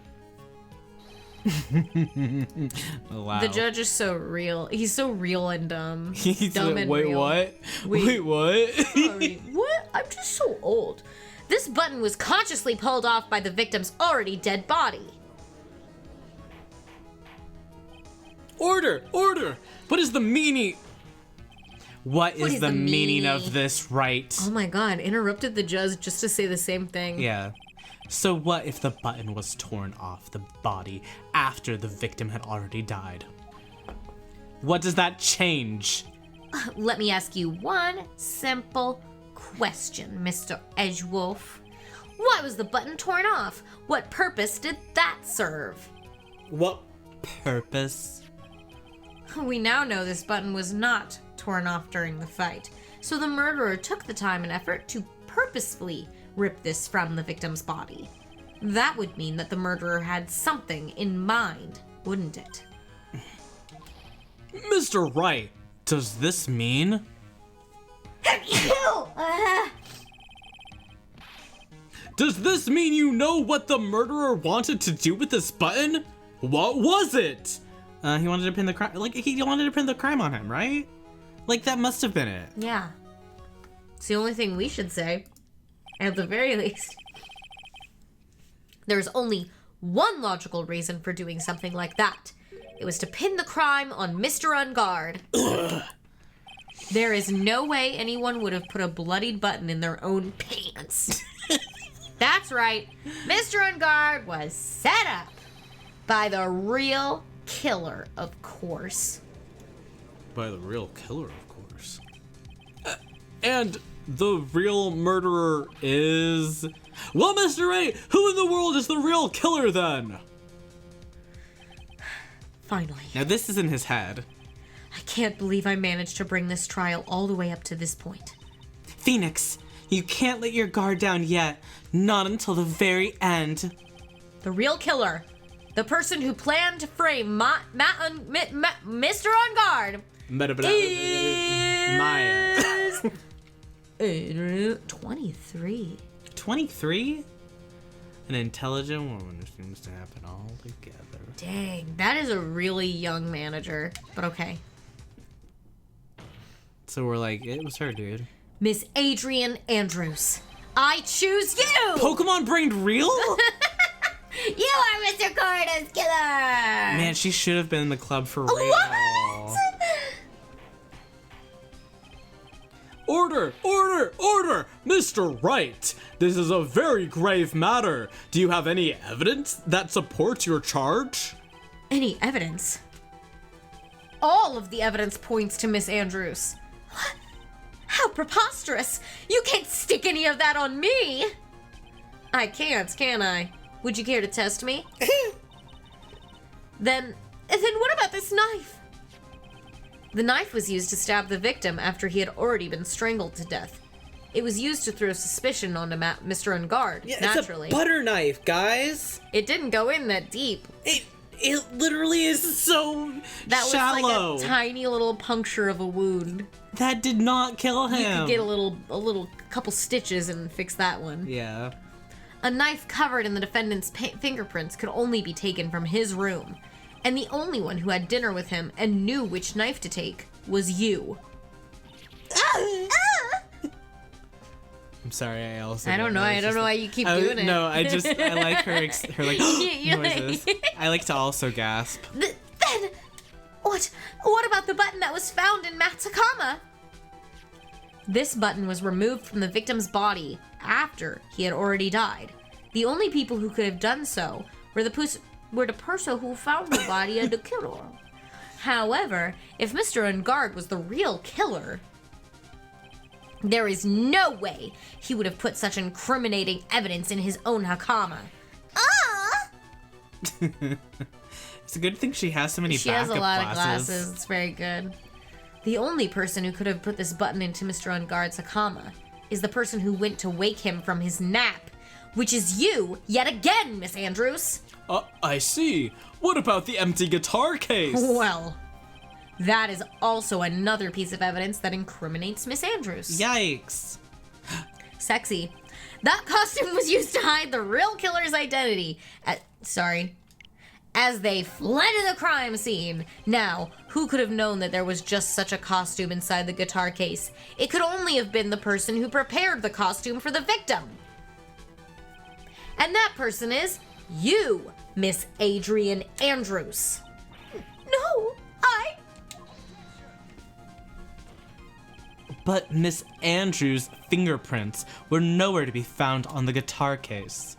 Wow. The judge is so real. He's so real and dumb. He's dumb and wait, real. what? Wait, what? Sorry, what? I'm just so old. This button was consciously pulled off by the victim's already dead body. Order! Order! What is the meaning? What is the meaning of this right? Oh my god, interrupted the judge just to say the same thing. Yeah. So what if the button was torn off the body after the victim had already died? What does that change? Let me ask you one simple question, Mr. Edgeworth. Why was the button torn off? What purpose did that serve? What purpose? We now know this button was not torn off during the fight, so the murderer took the time and effort to purposefully rip this from the victim's body. That would mean that the murderer had something in mind, wouldn't it? Mr. Wright, Does this mean? does this mean you know what the murderer wanted to do with this button? What was it? He wanted to pin the crime. Like he wanted to pin the crime on him, right? Like that must have been it. Yeah. It's the only thing we should say. At the very least. There's only one logical reason for doing something like that. It was to pin the crime on Mr. Engard. There is no way anyone would have put a bloodied button in their own pants. That's right. Mr. Engard was set up by the real killer, of course. by the real killer, of course. And the real murderer is... Well, Mr. Wright, who in the world is the real killer then? Finally. Now this is in his head. I can't believe I managed to bring this trial all the way up to this point. Phoenix, you can't let your guard down yet. Not until the very end. The real killer. The person who planned to frame Mr. On Guard. Maya. 23. 23? An intelligent woman who seems to have it all together. Dang, that is a really young manager. But okay. So we're like, it was her, dude. Miss Adrian Andrews. I choose you! Pokemon brained real? You are Mr. Corrida's killer! Man, she should have been in the club for real. What? Order! Order! Order! Mr. Wright, this is a very grave matter. Do you have any evidence that supports your charge? Any evidence? All of the evidence points to Miss Andrews. What? How preposterous! You can't stick any of that on me! I can't, can I? Would you care to test me? Then what about this knife? The knife was used to stab the victim after he had already been strangled to death. It was used to throw suspicion onto Mr. On Guard, naturally. It's a butter knife, guys. It didn't go in that deep. It literally is so That was shallow. like a tiny little puncture of a wound. That did not kill him. You could get a little couple stitches and fix that one. Yeah. A knife covered in the defendant's fingerprints could only be taken from his room. And the only one who had dinner with him and knew which knife to take was you. I'm sorry, I also. I don't know why you keep doing it. No, I like her like noises. I like to also gasp. Then, what about the button that was found in Matt's Hakama? This button was removed from the victim's body after he had already died. The only people who could have done so were the person who found the body and the killer. However, if Mr. On Guard was the real killer, there is no way he would have put such incriminating evidence in his own Hakama. It's a good thing she has so many She has a lot backup of glasses. It's very good. The only person who could have put this button into Mr. On Guard's Hakama is the person who went to wake him from his nap, which is you, yet again, Miss Andrews. I see. What about the empty guitar case? Well, that is also another piece of evidence that incriminates Miss Andrews. Yikes. Sexy. That costume was used to hide the real killer's identity. As they fled to the crime scene. Now, who could have known that there was just such a costume inside the guitar case? It could only have been the person who prepared the costume for the victim. And that person is you, Miss Adrian Andrews. No, But Miss Andrews' fingerprints were nowhere to be found on the guitar case.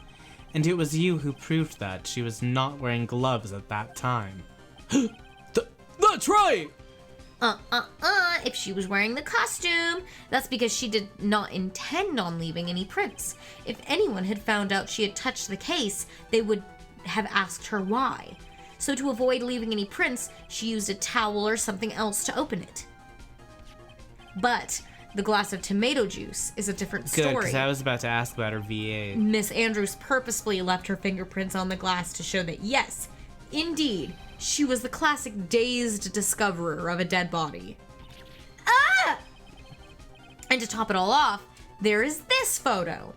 And it was you who proved that she was not wearing gloves at that time. That's right! If she was wearing the costume, that's because she did not intend on leaving any prints. If anyone had found out she had touched the case, they would have asked her why. So to avoid leaving any prints, she used a towel or something else to open it. But the glass of tomato juice is a different story. Good, because I was about to ask about her V8. Miss Andrews purposefully left her fingerprints on the glass to show that, yes, indeed, she was the classic dazed discoverer of a dead body. And to top it all off, there is this photo.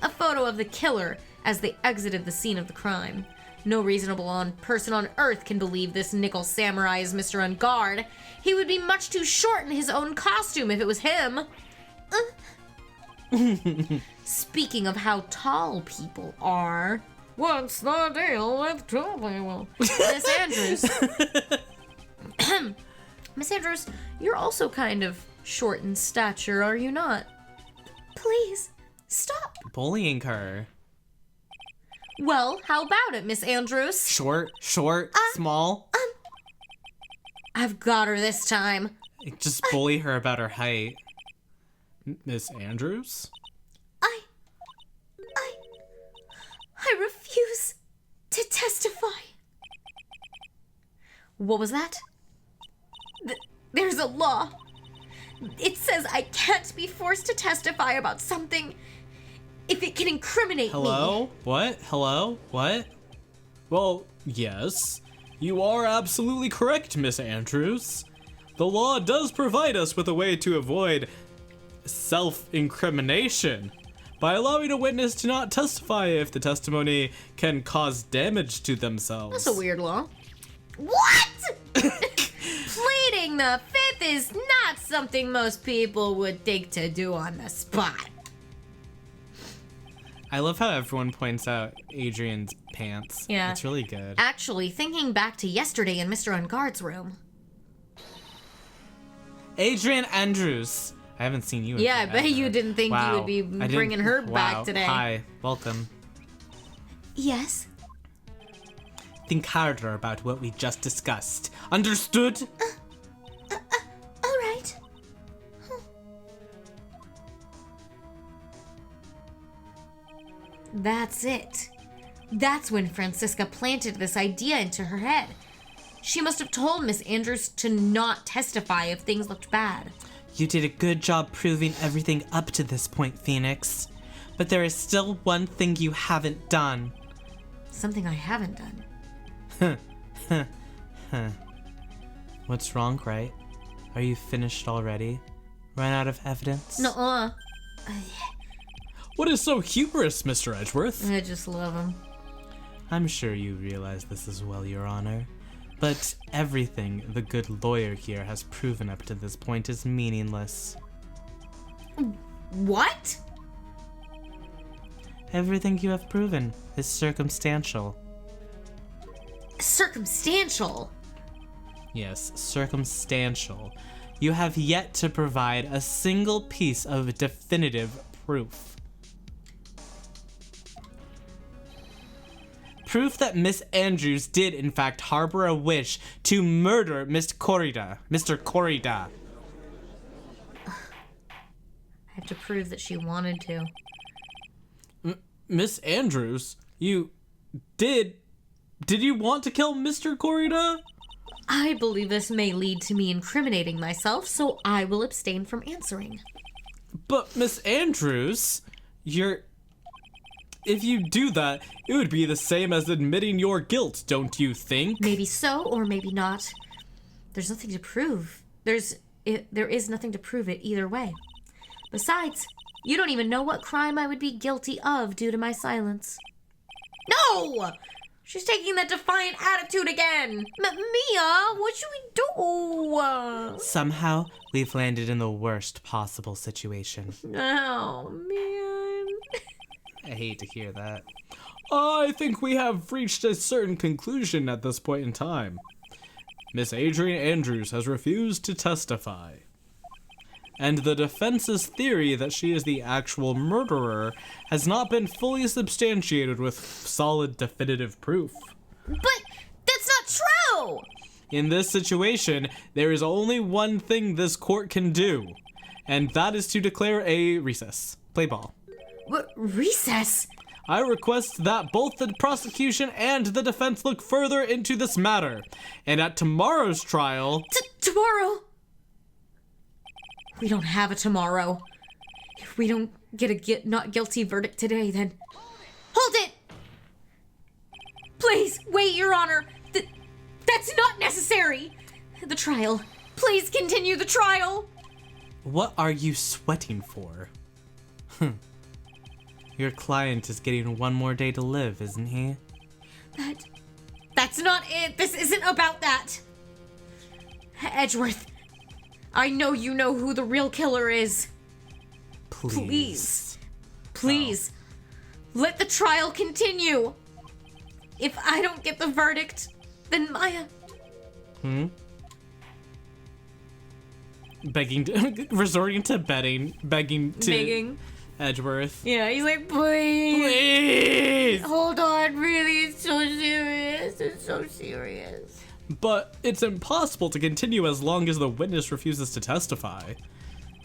A photo of the killer as they exited the scene of the crime. No reasonable person on Earth can believe this nickel samurai is Mr. On Guard. He would be much too short in his own costume if it was him. Speaking of how tall people are, what's the deal with tall people? Miss Andrews. Miss Andrews, you're also kind of short in stature, are you not? Please, stop. Bullying her. Well, how about it, Miss Andrews? Short, small. I've got her this time. Just bully her about her height. Miss Andrews? I refuse to testify. What was that? There's a law. It says I can't be forced to testify about something if it can incriminate me. Hello? What? Hello? What? Well, yes. You are absolutely correct, Miss Andrews. The law does provide us with a way to avoid self-incrimination by allowing a witness to not testify if the testimony can cause damage to themselves. That's a weird law. What? Pleading the fifth is not something most people would think to do on the spot. I love how everyone points out Adrian's pants. Yeah. It's really good. Actually, thinking back to yesterday in Mr. Unguard's room. Adrian Andrews. I haven't seen you in Yeah, I forever. bet you didn't think you would be bringing her back today. Hi, welcome. Yes? Think harder about what we just discussed. Understood? All right. That's it. That's when Francisca planted this idea into her head. She must have told Miss Andrews to not testify if things looked bad. You did a good job proving everything up to this point, Phoenix. But there is still one thing you haven't done. Something I haven't done. What's wrong, right? Are you finished already? Run out of evidence? Nuh-uh. What is so humorous, Mr. Edgeworth? I just love him. I'm sure you realize this as well, Your Honor. But everything the good lawyer here has proven up to this point is meaningless. What? Everything you have proven is circumstantial. Circumstantial? Yes, circumstantial. You have yet to provide a single piece of definitive proof. Proof that Miss Andrews did in fact harbor a wish to murder Mr. Corrida. I have to prove that she wanted to. Miss Andrews, you did you want to kill Mr. Corrida? I believe this may lead to me incriminating myself, so I will abstain from answering. But Miss Andrews, if you do that, it would be the same as admitting your guilt, don't you think? Maybe so, or maybe not. There's nothing to prove. There is nothing to prove it either way. Besides, you don't even know what crime I would be guilty of due to my silence. No! She's taking that defiant attitude again. Mia, what should we do? Somehow, we've landed in the worst possible situation. Oh, man. I hate to hear that. I think we have reached a certain conclusion at this point in time. Miss Adrian Andrews has refused to testify. And the defense's theory that she is the actual murderer has not been fully substantiated with solid definitive proof. But that's not true! In this situation, there is only one thing this court can do, and that is to declare a recess. Play ball. Recess? I request that both the prosecution and the defense look further into this matter, and at tomorrow's trial... Tomorrow? We don't have a tomorrow. If we don't get a not guilty verdict today, then... Hold it! Please, wait, Your Honor. That's not necessary! The trial. Please continue the trial! What are you sweating for? Your client is getting one more day to live, isn't he? That's not it. This isn't about that. Edgeworth, I know you know who the real killer is. Please. Please. Let the trial continue. If I don't get the verdict, then Maya... Resorting to begging Edgeworth. Yeah, he's like, please. Please! Hold on, really, it's so serious. It's so serious. But it's impossible to continue as long as the witness refuses to testify.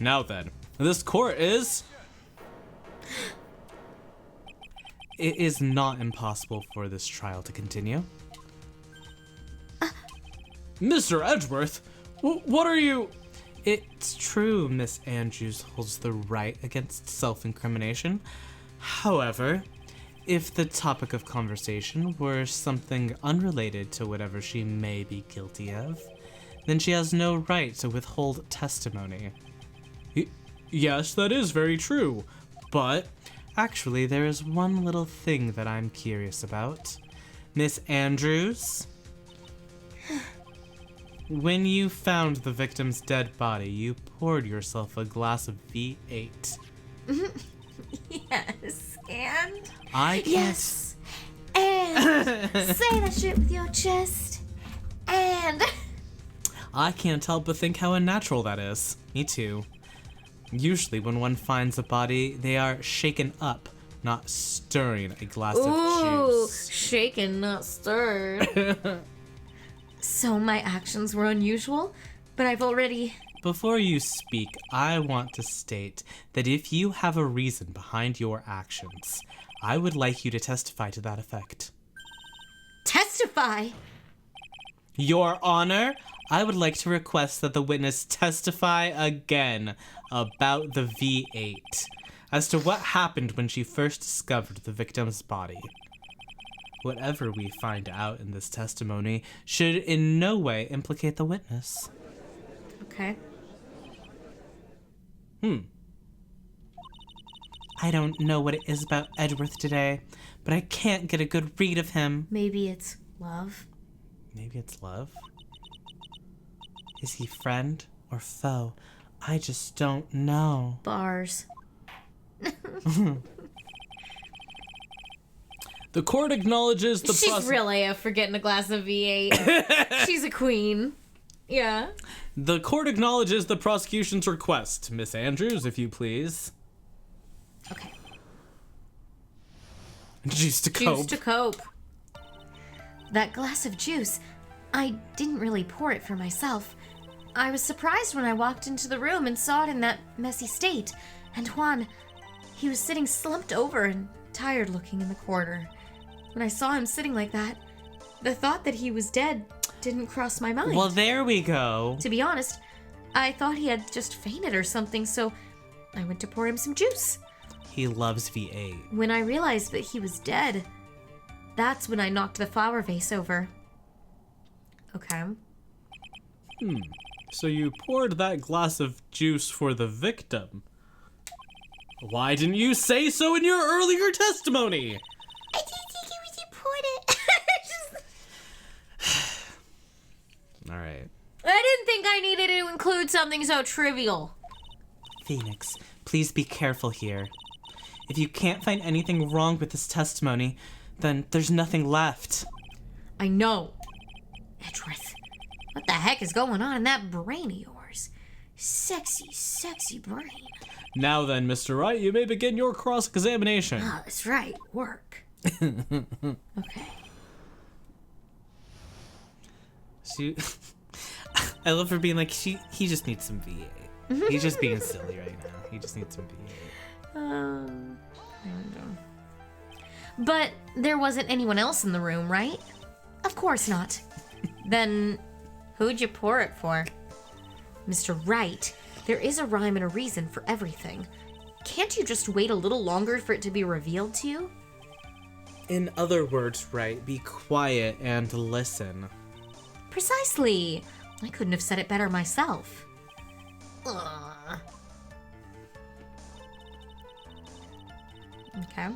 Now then, this court is... It is not impossible for this trial to continue. Mr. Edgeworth, what are you... It's true Miss Andrews holds the right against self-incrimination. However, if the topic of conversation were something unrelated to whatever she may be guilty of, then she has no right to withhold testimony. Yes, that is very true, but... Actually, there is one little thing that I'm curious about. Miss Andrews? When you found the victim's dead body, you poured yourself a glass of V8. Yes, and? I can't... Yes, and say that shit with your chest, and... I can't help but think how unnatural that is. Me too. Usually when one finds a body, they are shaken up, not stirring a glass of juice. Shaken, not stirred. So my actions were unusual, but I've already... Before you speak, I want to state that if you have a reason behind your actions, I would like you to testify to that effect. Testify? Your Honor, I would like to request that the witness testify again about the V8 as to what happened when she first discovered the victim's body. Whatever we find out in this testimony should in no way implicate the witness. Okay. I don't know what it is about Edgeworth today, but I can't get a good read of him. Maybe it's love. Maybe it's love? Is he friend or foe? I just don't know. Bars. The court acknowledges the She's really for getting a glass of V8. She's a queen. Yeah. The court acknowledges the prosecution's request. Miss Andrews, if you please. Okay. Juice to cope. Juice to cope. That glass of juice, I didn't really pour it for myself. I was surprised when I walked into the room and saw it in that messy state. And Juan, he was sitting slumped over and tired looking in the corner. When I saw him sitting like that, the thought that he was dead didn't cross my mind. Well, there we go. To be honest, I thought he had just fainted or something, so I went to pour him some juice. He loves V8. When I realized that he was dead, that's when I knocked the flower vase over. Okay. So you poured that glass of juice for the victim. Why didn't you say so in your earlier testimony? I didn't think it was important. All right. I didn't think I needed to include something so trivial. Phoenix, please be careful here. If you can't find anything wrong with this testimony, then there's nothing left. I know. Edgeworth, what the heck is going on in that brain of yours? Sexy, sexy brain. Now then, Mr. Wright, you may begin your cross-examination. Oh, that's right. Work. Okay. I love her being like, he just needs some V8. He's just being silly right now. He just needs some V8. I don't know. But there wasn't anyone else in the room, right? Of course not. Then who'd you pour it for? Mr. Wright, there is a rhyme and a reason for everything. Can't you just wait a little longer for it to be revealed to you? In other words, Wright, be quiet and listen. Precisely. I couldn't have said it better myself. Ugh. Okay.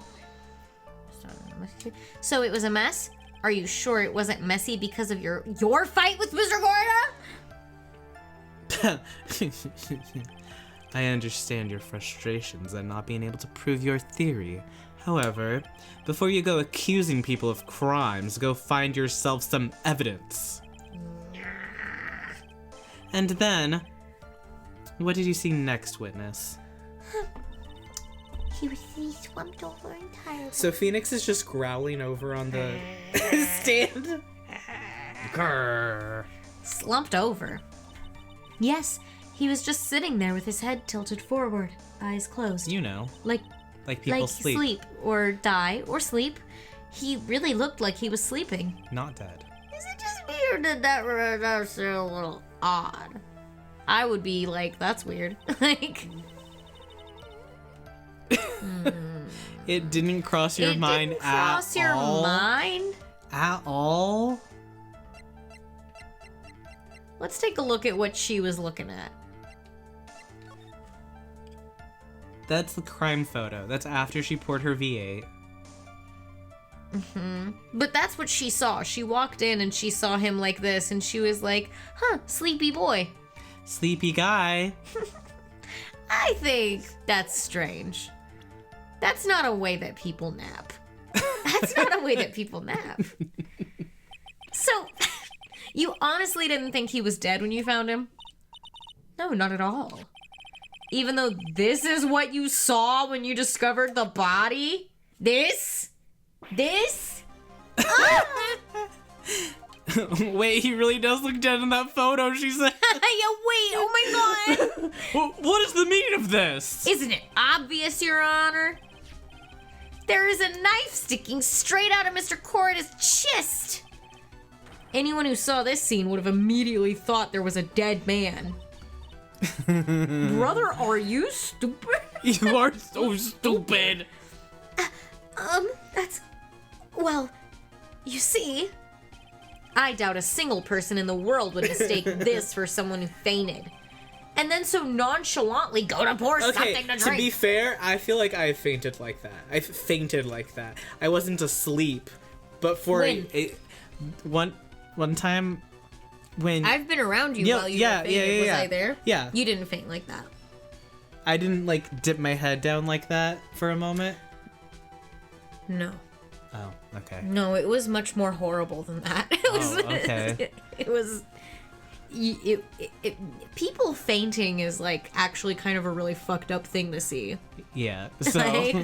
So it was a mess? Are you sure it wasn't messy because of your fight with Mr. Gorda? I understand your frustrations at not being able to prove your theory. However, before you go accusing people of crimes, go find yourself some evidence. And then, what did you see next, witness? He was slumped over entirely. So Phoenix is just growling over on the stand. Grrr. Slumped over. Yes, he was just sitting there with his head tilted forward, eyes closed. You know, Like people like sleep. or die or sleep. He really looked like he was sleeping. Not dead. Is it just me or did that's a little odd? I would be like, that's weird. Like, It didn't cross your it mind didn't cross your mind? At all? Let's take a look at what she was looking at. That's the crime photo. That's after she poured her V8. But that's what she saw. She walked in and she saw him like this, and she was like, huh, sleepy boy. Sleepy guy. I think that's strange. That's not a way that people nap. That's not a way that people nap. So, you honestly didn't think he was dead when you found him? No, not at all. Even though this is what you saw when you discovered the body? This? Wait, he really does look dead in that photo, she said. Yeah, wait, oh my god! What is the meaning of this? Isn't it obvious, Your Honor? There is a knife sticking straight out of Mr. Corrida's chest. Anyone who saw this scene would have immediately thought there was a dead man. Brother, are you stupid? You are so stupid. Well, you see, I doubt a single person in the world would mistake this for someone who fainted. And then so nonchalantly go to pour something to drink. To be fair, I feel like I fainted like that. I fainted like that. I wasn't asleep, but for one time when I've been around you while you were fainted. Was I there? Yeah. You didn't faint like that. I didn't like dip my head down like that for a moment. No. Oh, okay. No, it was much more horrible than that. It was. Okay. It was. People fainting is like actually kind of a really fucked up thing to see. Yeah. So. Like,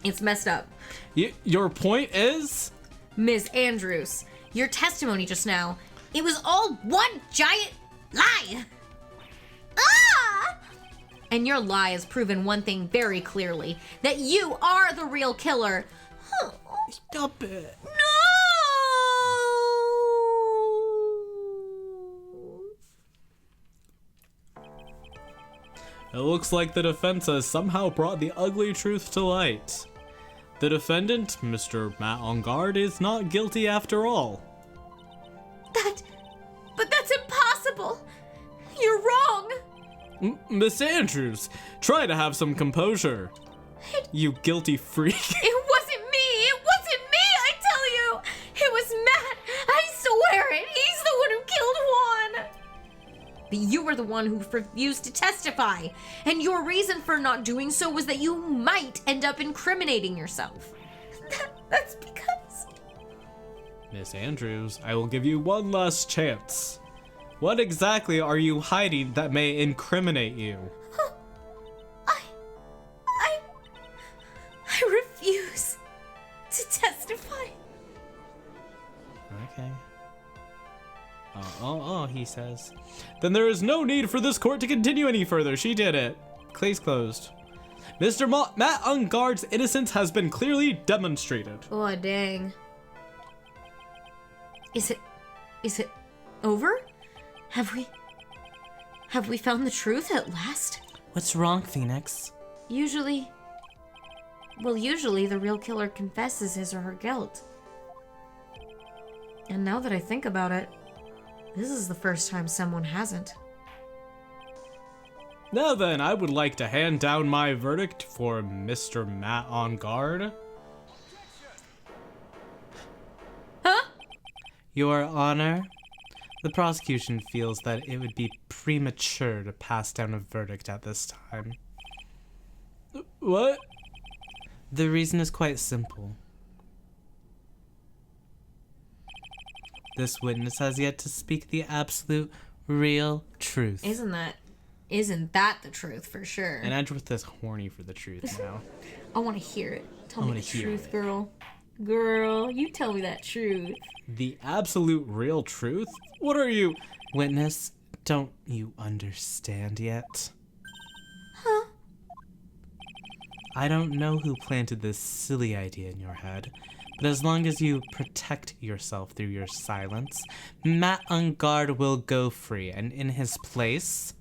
it's messed up. Your point is, Ms. Andrews, your testimony just now, it was all one giant lie. Ah! And your lie has proven one thing very clearly, that you are the real killer. Stop it. No! It looks like the defense has somehow brought the ugly truth to light. The defendant, Mr. Matt On Guard, is not guilty after all. But that's impossible. You're wrong. Miss Andrews, try to have some composure. You guilty freak. It wasn't me. It wasn't me, I tell you. It was Matt. I swear it. He's the one who killed Juan. But you were the one who refused to testify. And your reason for not doing so was that you might end up incriminating yourself. That's because... Miss Andrews, I will give you one last chance. What exactly are you hiding that may incriminate you? I refuse to testify. Okay. He says. Then there is no need for this court to continue any further. She did it. Case closed. Mr. Matt On Guard's innocence has been clearly demonstrated. Oh, dang. Is it over? Have we found the truth at last? What's wrong, Phoenix? Usually the real killer confesses his or her guilt. And now that I think about it, this is the first time someone hasn't. Now then, I would like to hand down my verdict for Mr. Matt On Guard. Huh? Your Honor, the prosecution feels that it would be premature to pass down a verdict at this time. What? The reason is quite simple. This witness has yet to speak the absolute, real truth. Isn't that the truth for sure? And Edgeworth is horny for the truth now. I want to hear it. Tell me the truth, girl. Girl, you tell me that truth. The absolute real truth? What are you? Witness, don't you understand yet? Huh? I don't know who planted this silly idea in your head, but as long as you protect yourself through your silence, Matt on guard will go free, and in his place,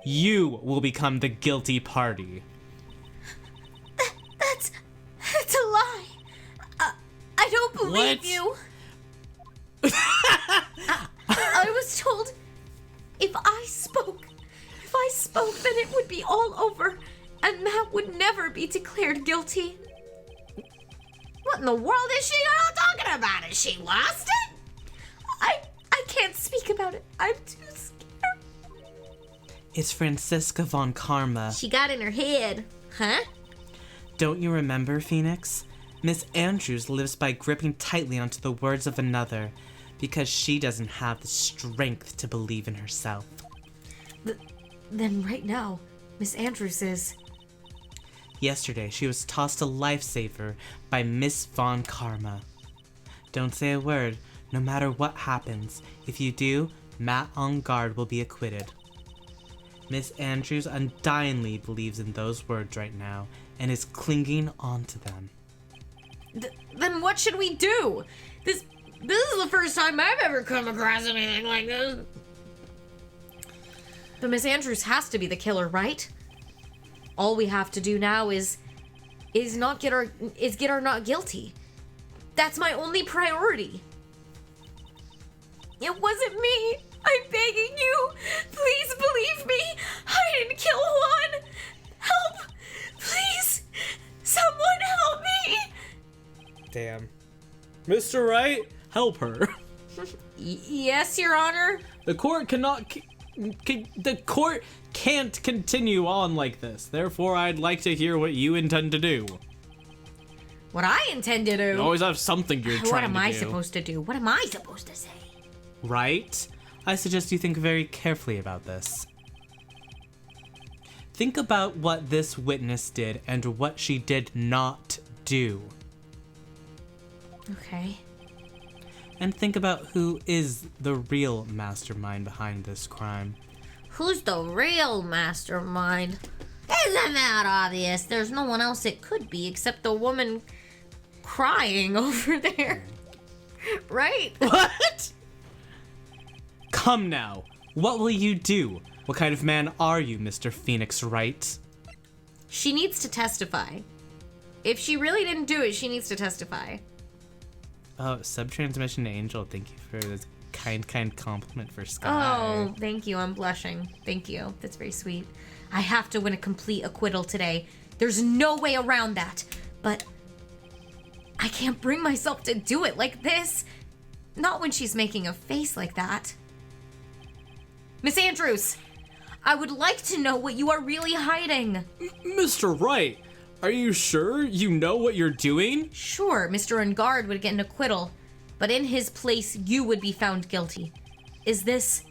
you will become the guilty party. That's a lie. I don't believe What? you. I was told if I spoke, then it would be all over, and Matt would never be declared guilty. What in the world is she all talking about? Is she lost it? I can't speak about it. I'm too scared. It's Franziska von Karma. She got in her head. Huh? Don't you remember, Phoenix? Miss Andrews lives by gripping tightly onto the words of another because she doesn't have the strength to believe in herself. Then right now, Miss Andrews is... Yesterday, she was tossed a lifesaver by Miss Von Karma. Don't say a word, no matter what happens. If you do, Matt on guard will be acquitted. Miss Andrews undyingly believes in those words right now and is clinging onto them. Then what should we do? This is the first time I've ever come across anything like this. But Miss Andrews has to be the killer, right? All we have to do now is get her not guilty. That's my only priority. It wasn't me. I'm begging you. Please believe me. I didn't kill Juan. Help. Please. Someone help me. Damn. Mr. Wright, help her. Yes, Your Honor. The court the court can't continue on like this. Therefore, I'd like to hear what you intend to do. What I intend to do. You always have something you're trying to do. What am I supposed to do? What am I supposed to say? Right? I suggest you think very carefully about this. Think about what this witness did and what she did not do. Okay. And think about who is the real mastermind behind this crime. Who's the real mastermind? Isn't that obvious? There's no one else it could be except the woman crying over there. Right? What? Come now. What will you do? What kind of man are you, Mr. Phoenix Wright? She needs to testify. If she really didn't do it, she needs to testify. Oh, subtransmission to Angel, thank you for this kind compliment for Sky. Oh, thank you. I'm blushing. Thank you. That's very sweet. I have to win a complete acquittal today. There's no way around that. But I can't bring myself to do it like this. Not when she's making a face like that. Miss Andrews, I would like to know what you are really hiding. Mr. Wright, are you sure you know what you're doing? Sure, Mr. Ungard would get an acquittal, but in his place, you would be found guilty. Is this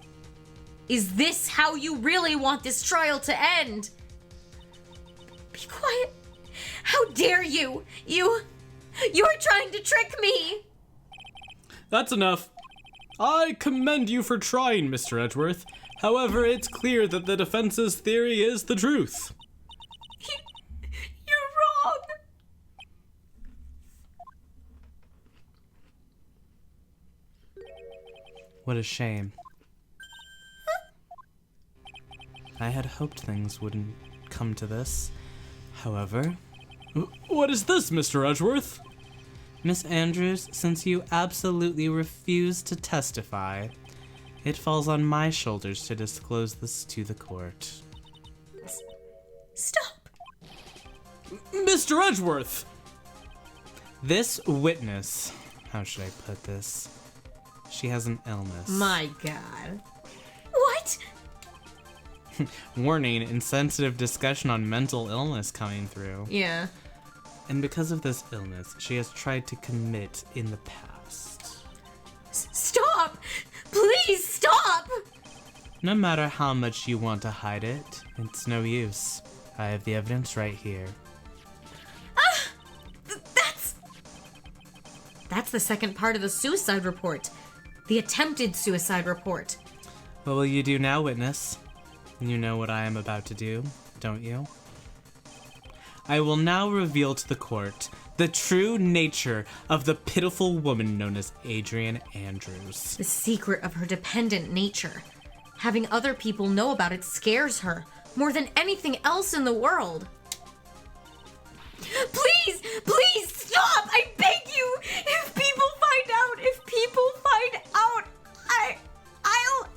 how you really want this trial to end? Be quiet. How dare you? You're trying to trick me. That's enough. I commend you for trying, Mr. Edgeworth. However, it's clear that the defense's theory is the truth. You're wrong. What a shame. I had hoped things wouldn't come to this. However, What is this, Mr. Edgeworth? Miss Andrews, since you absolutely refuse to testify, it falls on my shoulders to disclose this to the court. Stop. Mr. Edgeworth! This witness, how should I put this? She has an illness. My God. What? Warning, insensitive discussion on mental illness coming through. Yeah. And because of this illness, she has tried to commit in the past. Stop! Please stop! No matter how much you want to hide it, it's no use. I have the evidence right here. That's... That's the second part of the suicide report. The attempted suicide report. What will you do now, witness? You know what I am about to do, don't you? I will now reveal to the court the true nature of the pitiful woman known as Adrian Andrews. The secret of her dependent nature. Having other people know about it scares her more than anything else in the world. Please, please stop! I beg you! If people find out, I'll...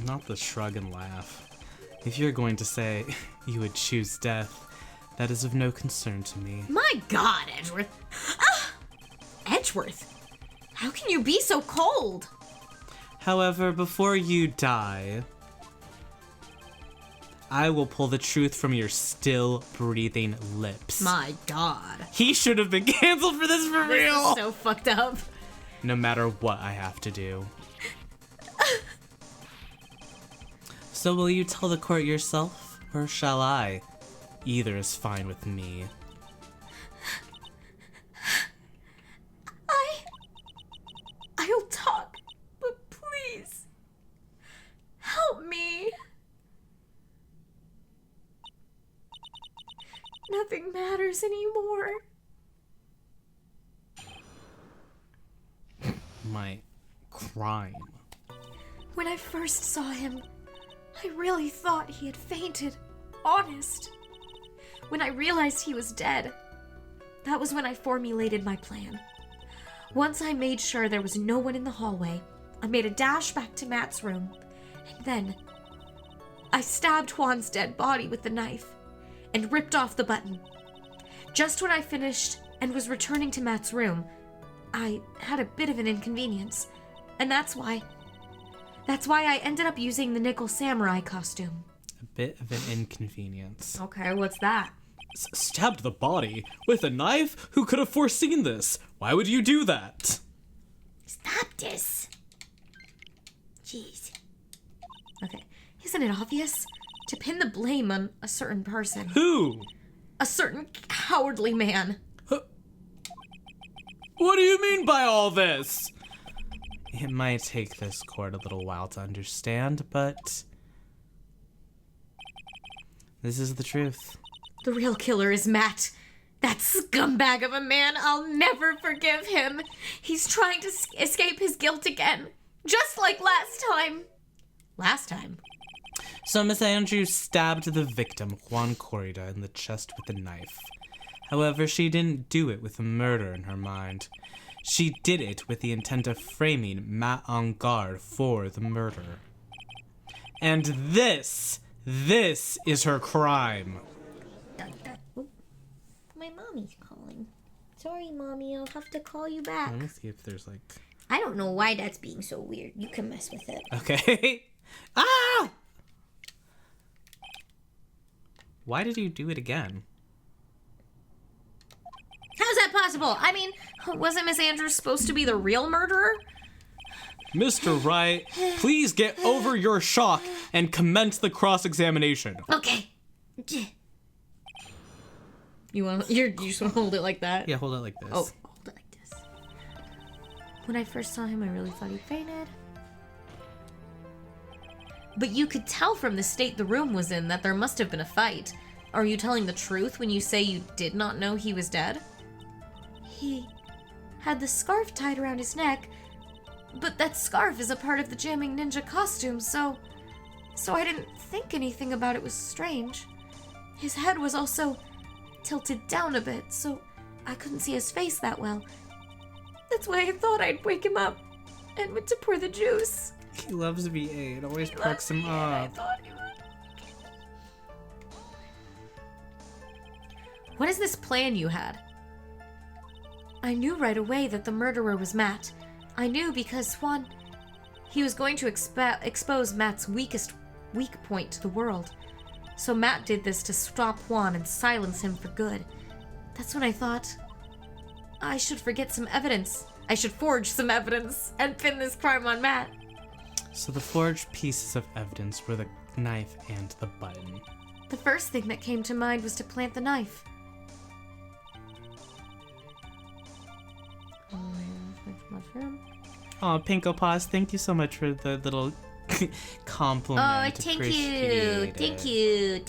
Not the shrug and laugh. If you're going to say you would choose death, that is of no concern to me. My God, Edgeworth. Edgeworth? How can you be so cold? However, before you die, I will pull the truth from your still breathing lips. My God. He should have been canceled for this for This real. is so fucked up. No matter what I have to do. So will you tell the court yourself, or shall I? Either is fine with me. I'll talk, but please, help me. Nothing matters anymore. My crime. When I first saw him, I really thought he had fainted. Honest. When I realized he was dead, that was when I formulated my plan. Once I made sure there was no one in the hallway, I made a dash back to Matt's room, and then I stabbed Juan's dead body with the knife and ripped off the button. Just when I finished and was returning to Matt's room, I had a bit of an inconvenience, and that's why I ended up using the nickel samurai costume. A bit of an inconvenience. Okay, what's that? Stabbed the body with a knife? Who could have foreseen this? Why would you do that? Stop this. Jeez. Okay, isn't it obvious? To pin the blame on a certain person. Who? A certain cowardly man. What do you mean by all this? It might take this court a little while to understand, but this is the truth. The real killer is Matt. That scumbag of a man, I'll never forgive him. He's trying to escape his guilt again. Just like last time. Last time? So Miss Andrews stabbed the victim, Juan Corrida, in the chest with a knife. However, she didn't do it with a murder in her mind. She did it with the intent of framing Matt on guard for the murder. And this is her crime. My mommy's calling. Sorry, Mommy, I'll have to call you back. Let me see if there's like... I don't know why that's being so weird. You can mess with it. Okay. Ah! Why did you do it again? How's that possible? I mean, wasn't Miss Andrews supposed to be the real murderer? Mr. Wright, please get over your shock and commence the cross-examination. Okay. You just want to hold it like that? Yeah, hold it like this. Oh, hold it like this. When I first saw him, I really thought he fainted. But you could tell from the state the room was in that there must have been a fight. Are you telling the truth when you say you did not know he was dead? He had the scarf tied around his neck, but that scarf is a part of the jamming ninja costume, so I didn't think anything about it was strange. His head was also tilted down a bit, so I couldn't see his face that well. That's why I thought I'd wake him up and went to pour the juice. He loves VA. It always perks him I up. thought he would. What is this plan you had? I knew right away that the murderer was Matt. I knew because Juan, he was going to expose Matt's weak point to the world. So Matt did this to stop Juan and silence him for good. That's when I thought I should forget some evidence. I should forge some evidence and pin this crime on Matt. So the forged pieces of evidence were the knife and the button. The first thing that came to mind was to plant the knife. Oh, Pinko Paws, thank you so much for the little compliment. Oh, thank you. Thank you.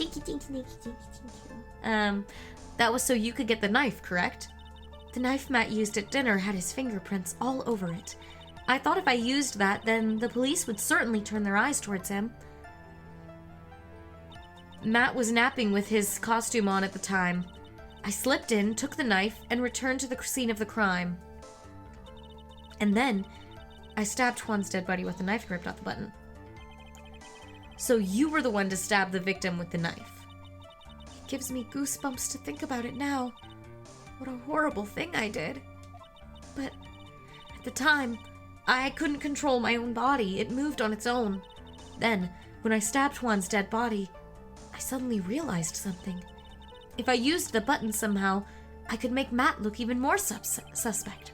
That was so you could get the knife, correct? The knife Matt used at dinner had his fingerprints all over it. I thought if I used that, then the police would certainly turn their eyes towards him. Matt was napping with his costume on at the time. I slipped in, took the knife, and returned to the scene of the crime. And then, I stabbed Juan's dead body with the knife gripped off the button. So you were the one to stab the victim with the knife. It gives me goosebumps to think about it now. What a horrible thing I did. But at the time, I couldn't control my own body. It moved on its own. Then, when I stabbed Juan's dead body, I suddenly realized something. If I used the button somehow, I could make Matt look even more suspect.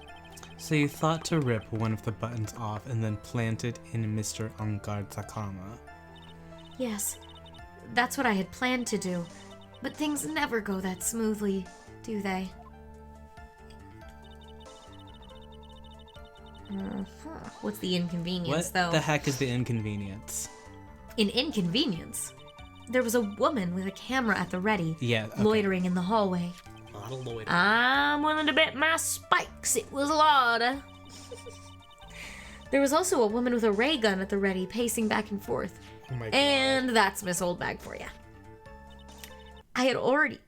So you thought to rip one of the buttons off and then plant it in Mr. Angard's Akama? Yes, that's what I had planned to do. But things never go that smoothly, do they? What's the inconvenience, though? What the heck is the inconvenience? An inconvenience? There was a woman with a camera at the ready, okay. Loitering in the hallway. A lot of loitering. I'm willing to bet my spikes it was a lot. There was also a woman with a ray gun at the ready, pacing back and forth. Oh my God. And that's Miss Oldbag for you. I had already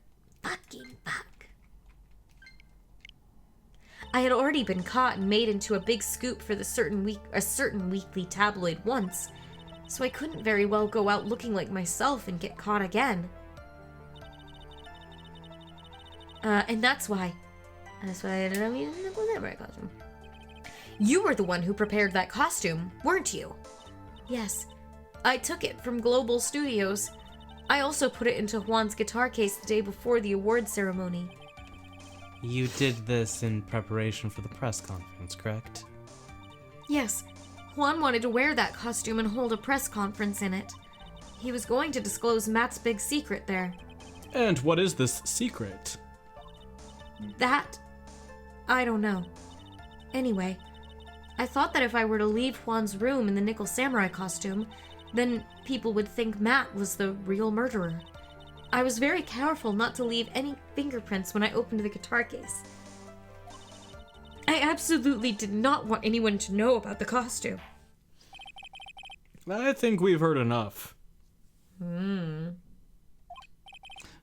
been caught and made into a big scoop for a certain weekly tabloid once, so I couldn't very well go out looking like myself and get caught again. And that's why I ended up using the samurai costume. You were the one who prepared that costume, weren't you? Yes, I took it from Global Studios. I also put it into Juan's guitar case the day before the award ceremony. You did this in preparation for the press conference, correct? Yes, Juan wanted to wear that costume and hold a press conference in it. He was going to disclose Matt's big secret there. And what is this secret? That, I don't know. Anyway, I thought that if I were to leave Juan's room in the nickel samurai costume, then people would think Matt was the real murderer. I was very careful not to leave any fingerprints when I opened the guitar case. I absolutely did not want anyone to know about the costume. I think we've heard enough.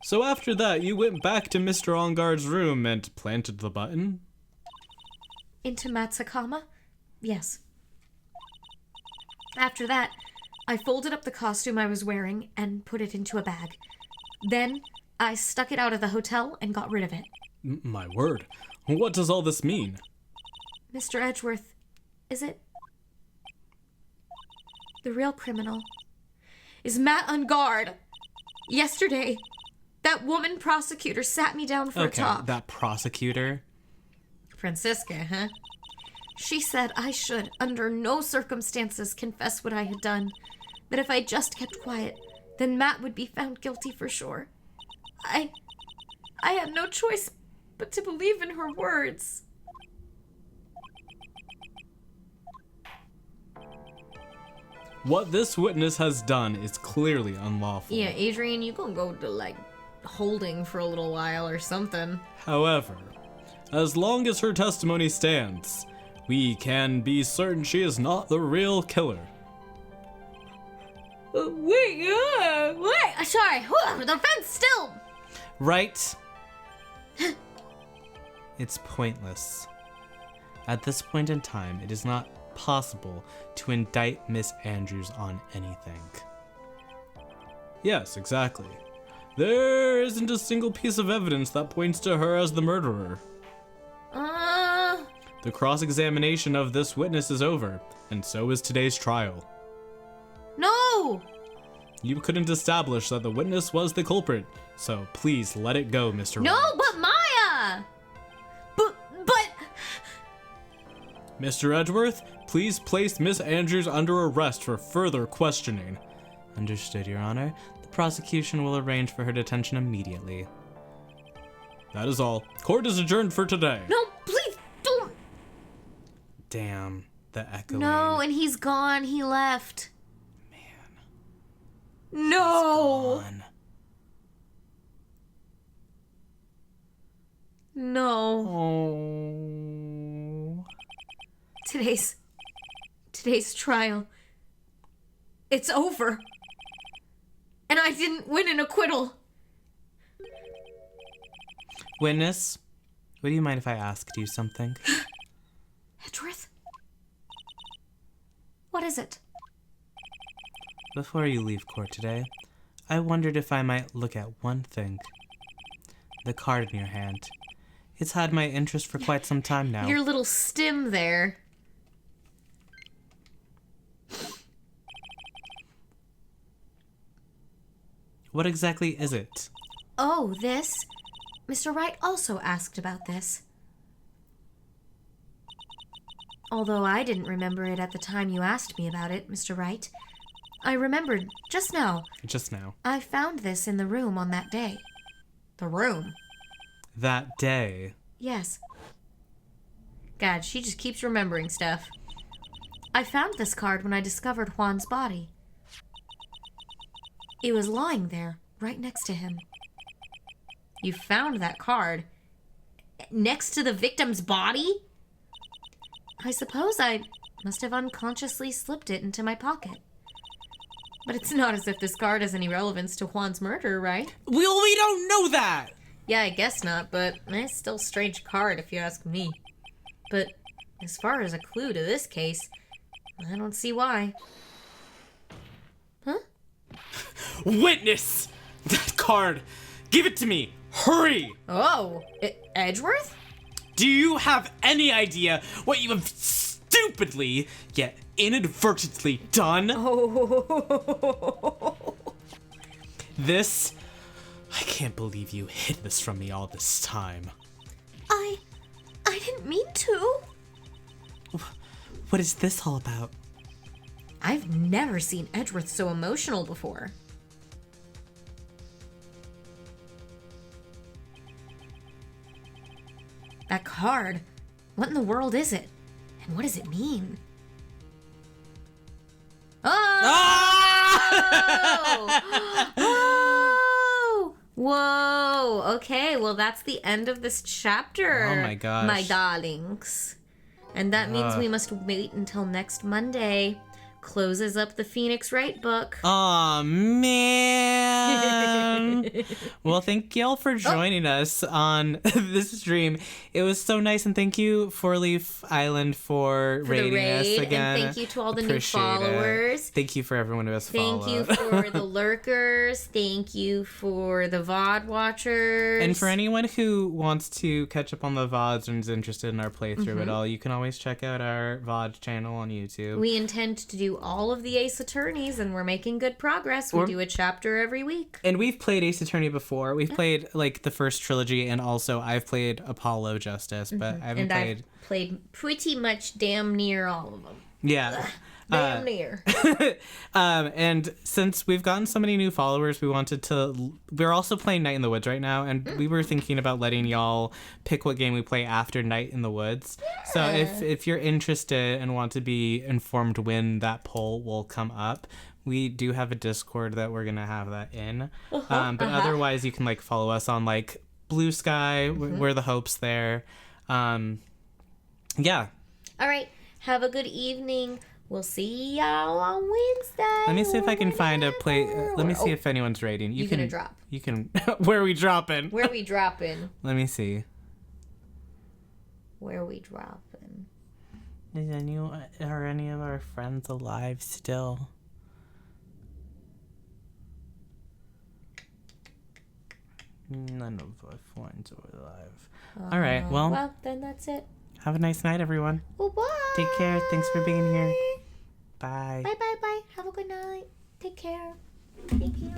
So after that, you went back to Mr. Ongard's room and planted the button? Into Matt's Akama? Yes. After that, I folded up the costume I was wearing and put it into a bag. Then, I stuck it out of the hotel and got rid of it. My word. What does all this mean? Mr. Edgeworth, is it? The real criminal is Matt Ungard. Yesterday, that woman prosecutor sat me down for a talk. That prosecutor? Francisca, huh? She said I should, under no circumstances, confess what I had done. That if I just kept quiet, then Matt would be found guilty for sure. I had no choice but to believe in her words. What this witness has done is clearly unlawful. Yeah, Adrian, you gonna go to, holding for a little while or something. However, as long as her testimony stands, we can be certain she is not the real killer. Wait, sorry, the fence still. Right? It's pointless. At this point in time, it is not possible to indict Miss Andrews on anything. Yes, exactly. There isn't a single piece of evidence that points to her as the murderer. The cross-examination of this witness is over, and so is today's trial. No! You couldn't establish that the witness was the culprit, so please let it go, Mr. No, Wright. but Maya! But... Mr. Edgeworth, please place Miss Andrews under arrest for further questioning. Understood, Your Honor. The prosecution will arrange for her detention immediately. That is all. Court is adjourned for today. No, please, don't! Damn, the echoing. No, and he's gone. He left. Man. No. Gone. No. Oh. Today's trial. It's over. And I didn't win an acquittal. Witness, would you mind if I asked you something? Edgeworth? What is it? Before you leave court today, I wondered if I might look at one thing. The card in your hand. It's had my interest for quite some time now. Your little stim there. What exactly is it? Oh, this? Mr. Wright also asked about this. Although I didn't remember it at the time you asked me about it, Mr. Wright. I remembered just now. Just now. I found this in the room on that day. The room? That day. Yes. God, she just keeps remembering stuff. I found this card when I discovered Juan's body. It was lying there, right next to him. You found that card? Next to the victim's body? I suppose I must have unconsciously slipped it into my pocket. But it's not as if this card has any relevance to Juan's murder, right? We don't know that! Yeah, I guess not, but it's still a strange card if you ask me. But as far as a clue to this case, I don't see why. Huh? Witness! That card! Give it to me! Hurry! Oh, Edgeworth? Do you have any idea what you have stupidly, yet inadvertently done? Oh. This... I can't believe you hid this from me all this time. I didn't mean to. What is this all about? I've never seen Edgeworth so emotional before. That card. What in the world is it? And what does it mean? Oh! Oh! Whoa! Okay, well that's the end of this chapter. Oh my gosh. My darlings. And that means we must wait until next Monday. Closes up the Phoenix Wright book. Aw, man. Well, thank y'all for joining us on this stream. It was so nice, and thank you, Four Leaf Island, for raiding the raid, us again. and thank you to all the Appreciate new followers. It. Thank you for everyone who has followed. Thank you for the lurkers. Thank you for the VOD watchers. And for anyone who wants to catch up on the VODs and is interested in our playthrough at all, you can always check out our VOD channel on YouTube. We intend to do all of the Ace Attorneys, and we're making good progress. We do a chapter every week. And we've played Ace Attorney before. We've played like the first trilogy, and also I've played Apollo Justice, but I haven't played. I've played pretty much damn near all of them. Yeah. Damn near. And since we've gotten so many new followers, we're also playing Night in the Woods right now, and we were thinking about letting y'all pick what game we play after Night in the Woods. So if you're interested and want to be informed when that poll will come up, we do have a Discord that we're gonna have that in. But otherwise, you can like follow us on like Blue Sky. We're the Hopes there. Yeah. All right. Have a good evening. We'll see y'all on Wednesday. Let me see if I can find a play. Let me see if anyone's rating. You can gonna drop? You can. Where are we dropping? Where we dropping? Let me see. Where we dropping? Are any of our friends alive still? None of our friends are alive. All right. Well, then that's it. Have a nice night, everyone. Oh, bye. Take care. Thanks for being here. Bye. Bye. Have a good night. Take care. Thank you.